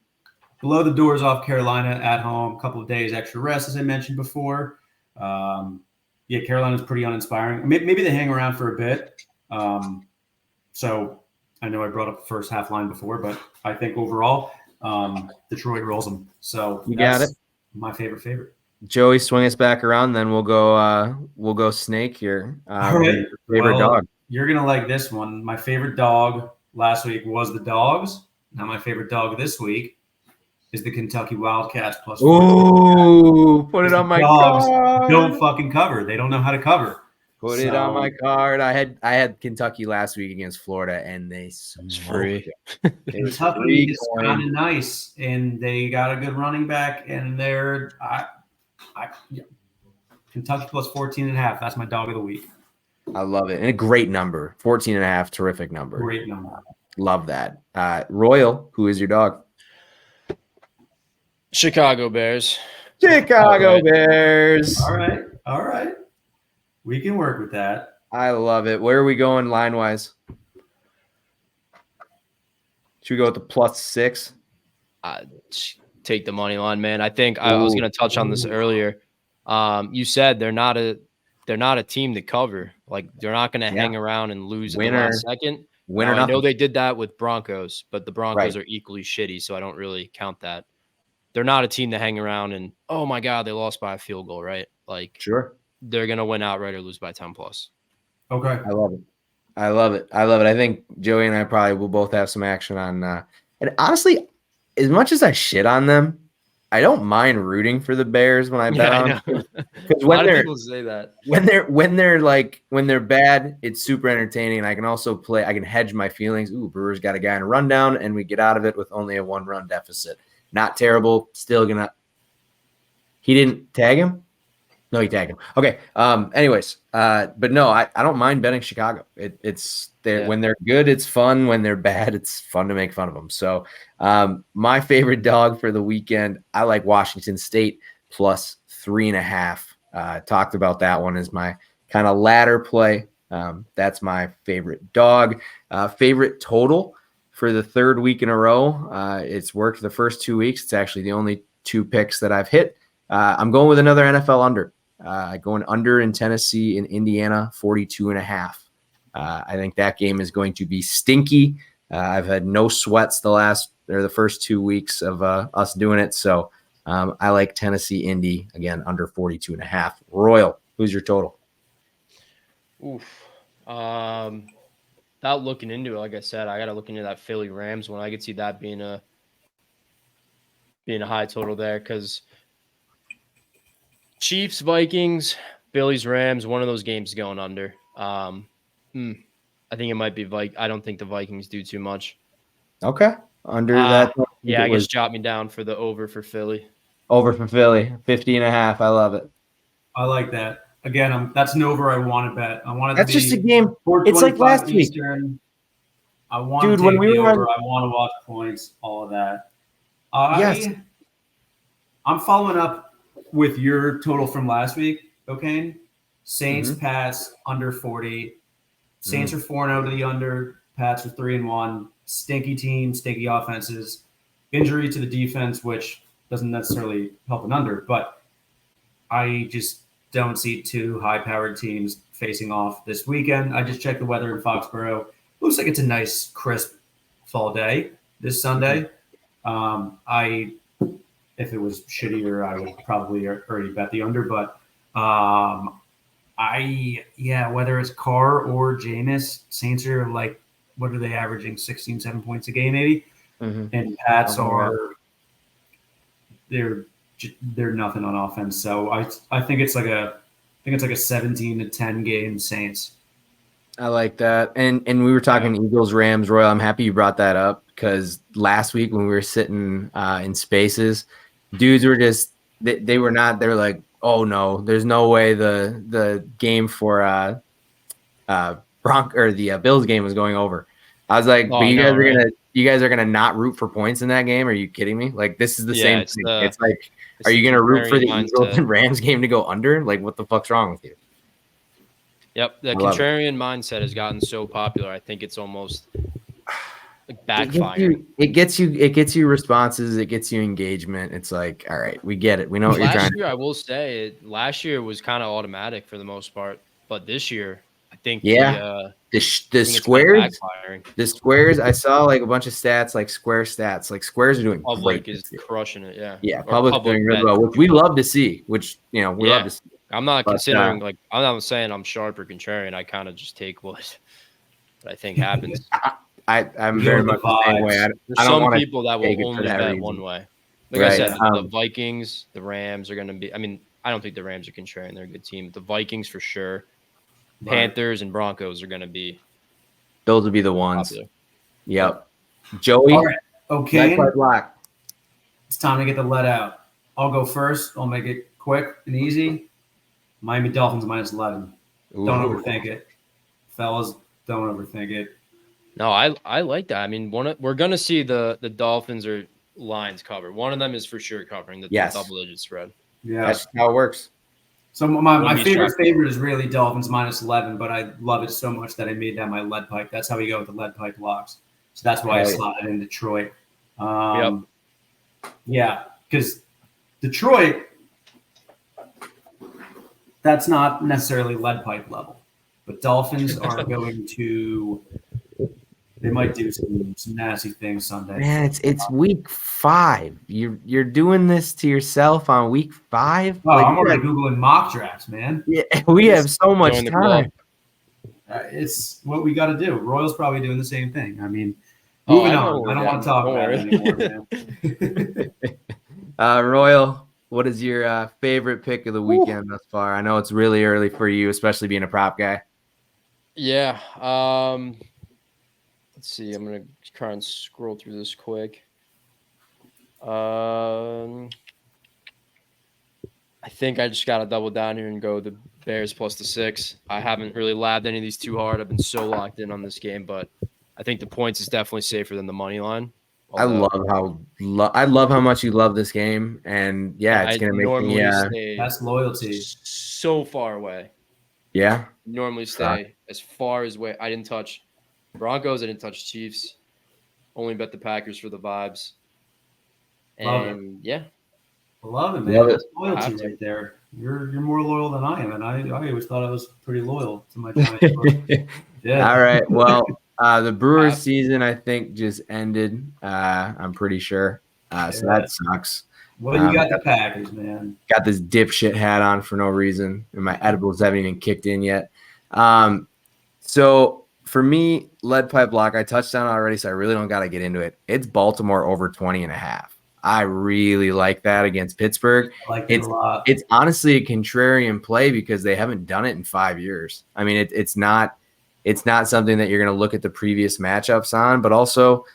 Blow the doors off Carolina at home. A couple of days extra rest, as I mentioned before. Carolina's pretty uninspiring. Maybe they hang around for a bit. So I know I brought up the first half line before, but I think overall, Detroit rolls them. So you got it. My favorite. Joey, swing us back around, then we'll go Snake here. All right. Favorite dog. You're gonna like this one. My favorite dog last week was the Dogs. Now my favorite dog this week is the Kentucky Wildcats plus. Ooh, put it on my card. Don't fucking cover. They don't know how to cover. Put it on my card. I had Kentucky last week against Florida, and it's free. Kentucky is kind of nice, and they got a good running back, and they're Kentucky plus 14.5. That's my dog of the week. I love it, and a great number, 14.5. Terrific number. Great number. Love that. Royal, who is your dog? Chicago Bears. Chicago Bears. All right. We can work with that. I love it. Where are we going line-wise? Should we go with the +6? Take the money line, man. I think I was going to touch on this earlier. You said they're not a team to cover. Like they're not going to hang around and lose in the last second. I know they did that with Broncos, but the Broncos are equally shitty, so I don't really count that. They're not a team to hang around and, oh my God, they lost by a field goal, right? Like, sure, they're going to win outright or lose by 10+. Okay. I love it. I think Joey and I probably will both have some action on. And honestly, as much as I shit on them, I don't mind rooting for the Bears when I bet on them. Because when people say that. when they're bad, it's super entertaining. And I can also I can hedge my feelings. Ooh, Brewers got a guy in a rundown, and we get out of it with only a 1-run deficit. Not terrible. Still gonna He didn't tag him? No, he tagged him. Okay. Anyways, but no, I don't mind betting Chicago. It's there when they're good, it's fun. When they're bad, it's fun to make fun of them. So my favorite dog for the weekend, I like Washington State plus 3.5. Talked about that one as my kind of ladder play. That's my favorite dog. Favorite total for the third week in a row. It's worked the first 2 weeks. It's actually the only 2 picks that I've hit. I'm going with another NFL under. Going under in Tennessee and Indiana, 42.5. I think that game is going to be stinky. I've had no sweats the first 2 weeks of us doing it. So I like Tennessee Indy again under 42.5. Royal, who's your total? Oof. Without looking into it, like I said, I got to look into that Philly Rams one. I could see that being a high total there because Chiefs, Vikings, Phillies, Rams, one of those games is going under. I think it might be I don't think the Vikings do too much. Okay. Under that. Yeah, I guess jot me down for the over for Philly. Over for Philly, 50.5. I love it. I like that. Again, that's an over I want to bet. I want it That's to be just a game. It's like last Eastern. week. I want to take the over. I want to watch points, all of that. Yes. I'm following up with your total from last week, O'Kane. Saints, Pats, under 40. Saints are 4-0 to the under. Pats are 3-1. Stinky team, stinky offenses. Injury to the defense, which doesn't necessarily help an under, but I just don't see 2 high-powered teams facing off this weekend. I just checked the weather in Foxborough. Looks like it's a nice, crisp fall day this Sunday. If it was shittier, I would probably already bet the under. But whether it's Carr or Jameis, Saints are like, what are they averaging? 16, 7 points a game, maybe. And Pats they're nothing on offense. So I think it's like a 17-10 game Saints. I like that. And we were talking Eagles, Rams, Royal. I'm happy you brought that up because last week when we were sitting in spaces, dudes were just they were like, oh no, there's no way the game for the Bills game was going over. I was like, but you guys are gonna not root for points in that game? Are you kidding me? Like this is the same thing. It's like, are you gonna root for the Eagles and Rams game to go under? Like what the fuck's wrong with you? Yep, the contrarian mindset has gotten so popular. I think it's almost like backfiring. It gets you responses. It gets you engagement. It's like, all right, we get it. We know what you're trying. Last year, I will say, last year was kind of automatic for the most part, but this year, I think the squares. I saw like a bunch of stats, like square stats. Like squares are doing Public great. Is crushing it. Yeah. Yeah. Public's doing really well, which we love to see. Which we love to see. I'm not considering I'm not saying I'm sharp or contrarian. I kind of just take what I think happens. I'm very much the same way. There's some people that will only bet one way. Like I said, the Vikings, the Rams are going to be. I mean, I don't think the Rams are contrarian. They're a good team. The Vikings for sure. Right. Panthers and Broncos are going to be. Those would be the ones. Popular. Yep. Joey. All right. Okay. Black. It's time to get the let out. I'll go first. I'll make it quick and easy. Miami Dolphins minus 11. Ooh. Don't overthink it. Fellas, don't overthink it. No, I like that. I mean, we're going to see the Dolphins or Lions cover. One of them is for sure covering the double-digit spread. Yeah. That's how it works. So my favorite is really Dolphins minus 11, but I love it so much that I made that my lead pipe. That's how we go with the lead pipe locks. So that's why I slotted in Detroit. Yeah, because Detroit, that's not necessarily lead pipe level, but Dolphins are going to. They might do some nasty things Sunday. Man, it's week 5. You're doing this to yourself on week 5. Oh, I'm already Googling mock drafts, man. Yeah, we have so much time. It's what we got to do. Royal's probably doing the same thing. I mean, moving on. I don't want to talk about it anymore, man. Royal, what is your favorite pick of the weekend thus far? I know it's really early for you, especially being a prop guy. Yeah. Let's see. I'm going to try and scroll through this quick. I think I just got to double down here and go the Bears plus the 6. I haven't really labbed any of these too hard. I've been so locked in on this game, but I think the points is definitely safer than the money line. I love how much you love this game, and yeah, it's gonna make me. Stay That's loyalty. So far away. Yeah. Normally stay as far as way. I didn't touch Broncos. I didn't touch Chiefs. Only bet the Packers for the vibes. And yeah. Love it, man. Love it. That's loyalty right there. You're more loyal than I am, and I always thought I was pretty loyal to my Giants. Yeah. All right. Well, the Brewers season, I think, just ended. I'm pretty sure. So that sucks. Well, you got the Packers, man. Got this dipshit hat on for no reason, and my edibles haven't even kicked in yet. So for me, lead pipe lock, I touched on it already, so I really don't got to get into it. It's Baltimore over 20.5. I really like that against Pittsburgh. I like it a lot. It's honestly a contrarian play because they haven't done it in 5 years. I mean, it's not something that you're going to look at the previous matchups on, but also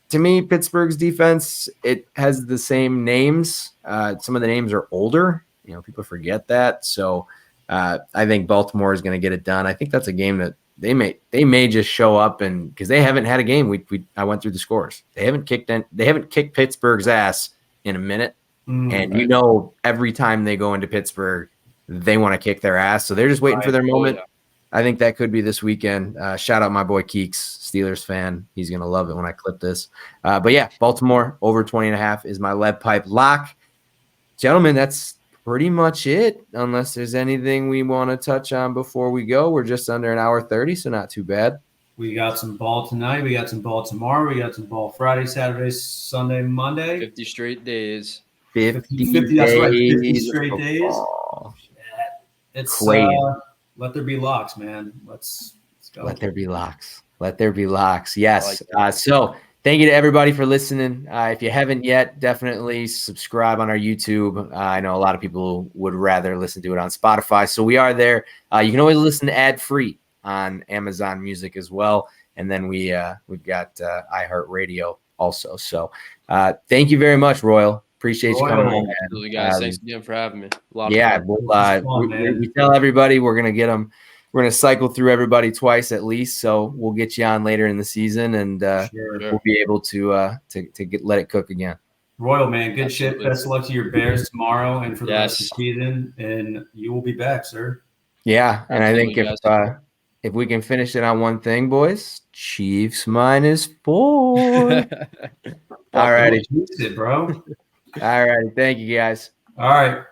to me, Pittsburgh's defense, it has the same names. Some of the names are older. You know, people forget that. So I think Baltimore is going to get it done. I think that's a game that they may just show up, and because they haven't had a game. I went through the scores. They haven't kicked Pittsburgh's ass in a minute. And you know, every time they go into Pittsburgh, they want to kick their ass. So they're just waiting for their moment. Yeah. I think that could be this weekend. Shout out my boy Keeks, Steelers fan. He's going to love it when I clip this. But yeah, Baltimore over 20.5 is my lead pipe lock. Gentlemen, that's pretty much it. Unless there's anything we want to touch on before we go. We're just under an hour 30, so not too bad. We got some ball tonight. We got some ball tomorrow. We got some ball Friday, Saturday, Sunday, Monday. 50 straight days. 50 that's right, 50 straight days. It's crazy. Let there be locks, man. Let's go. Let there be locks. Let there be locks. Yes. So thank you to everybody for listening. If you haven't yet, definitely subscribe on our YouTube. I know a lot of people would rather listen to it on Spotify. So we are there. You can always listen ad-free on Amazon Music as well. And then we've got iHeartRadio also. So thank you very much, Royal. Appreciate you coming on. Absolutely, guys. Thanks again for having me. We tell everybody we're going to get them. We're going to cycle through everybody twice at least. So we'll get you on later in the season, and we'll be able to let it cook again. Royal, man, good shit. Best of luck to your Bears tomorrow and for the rest of the season. And you will be back, sir. Yeah, and absolutely, I think if we can finish it on one thing, boys, Chiefs -4. All righty, bro. All right. Thank you, guys. All right.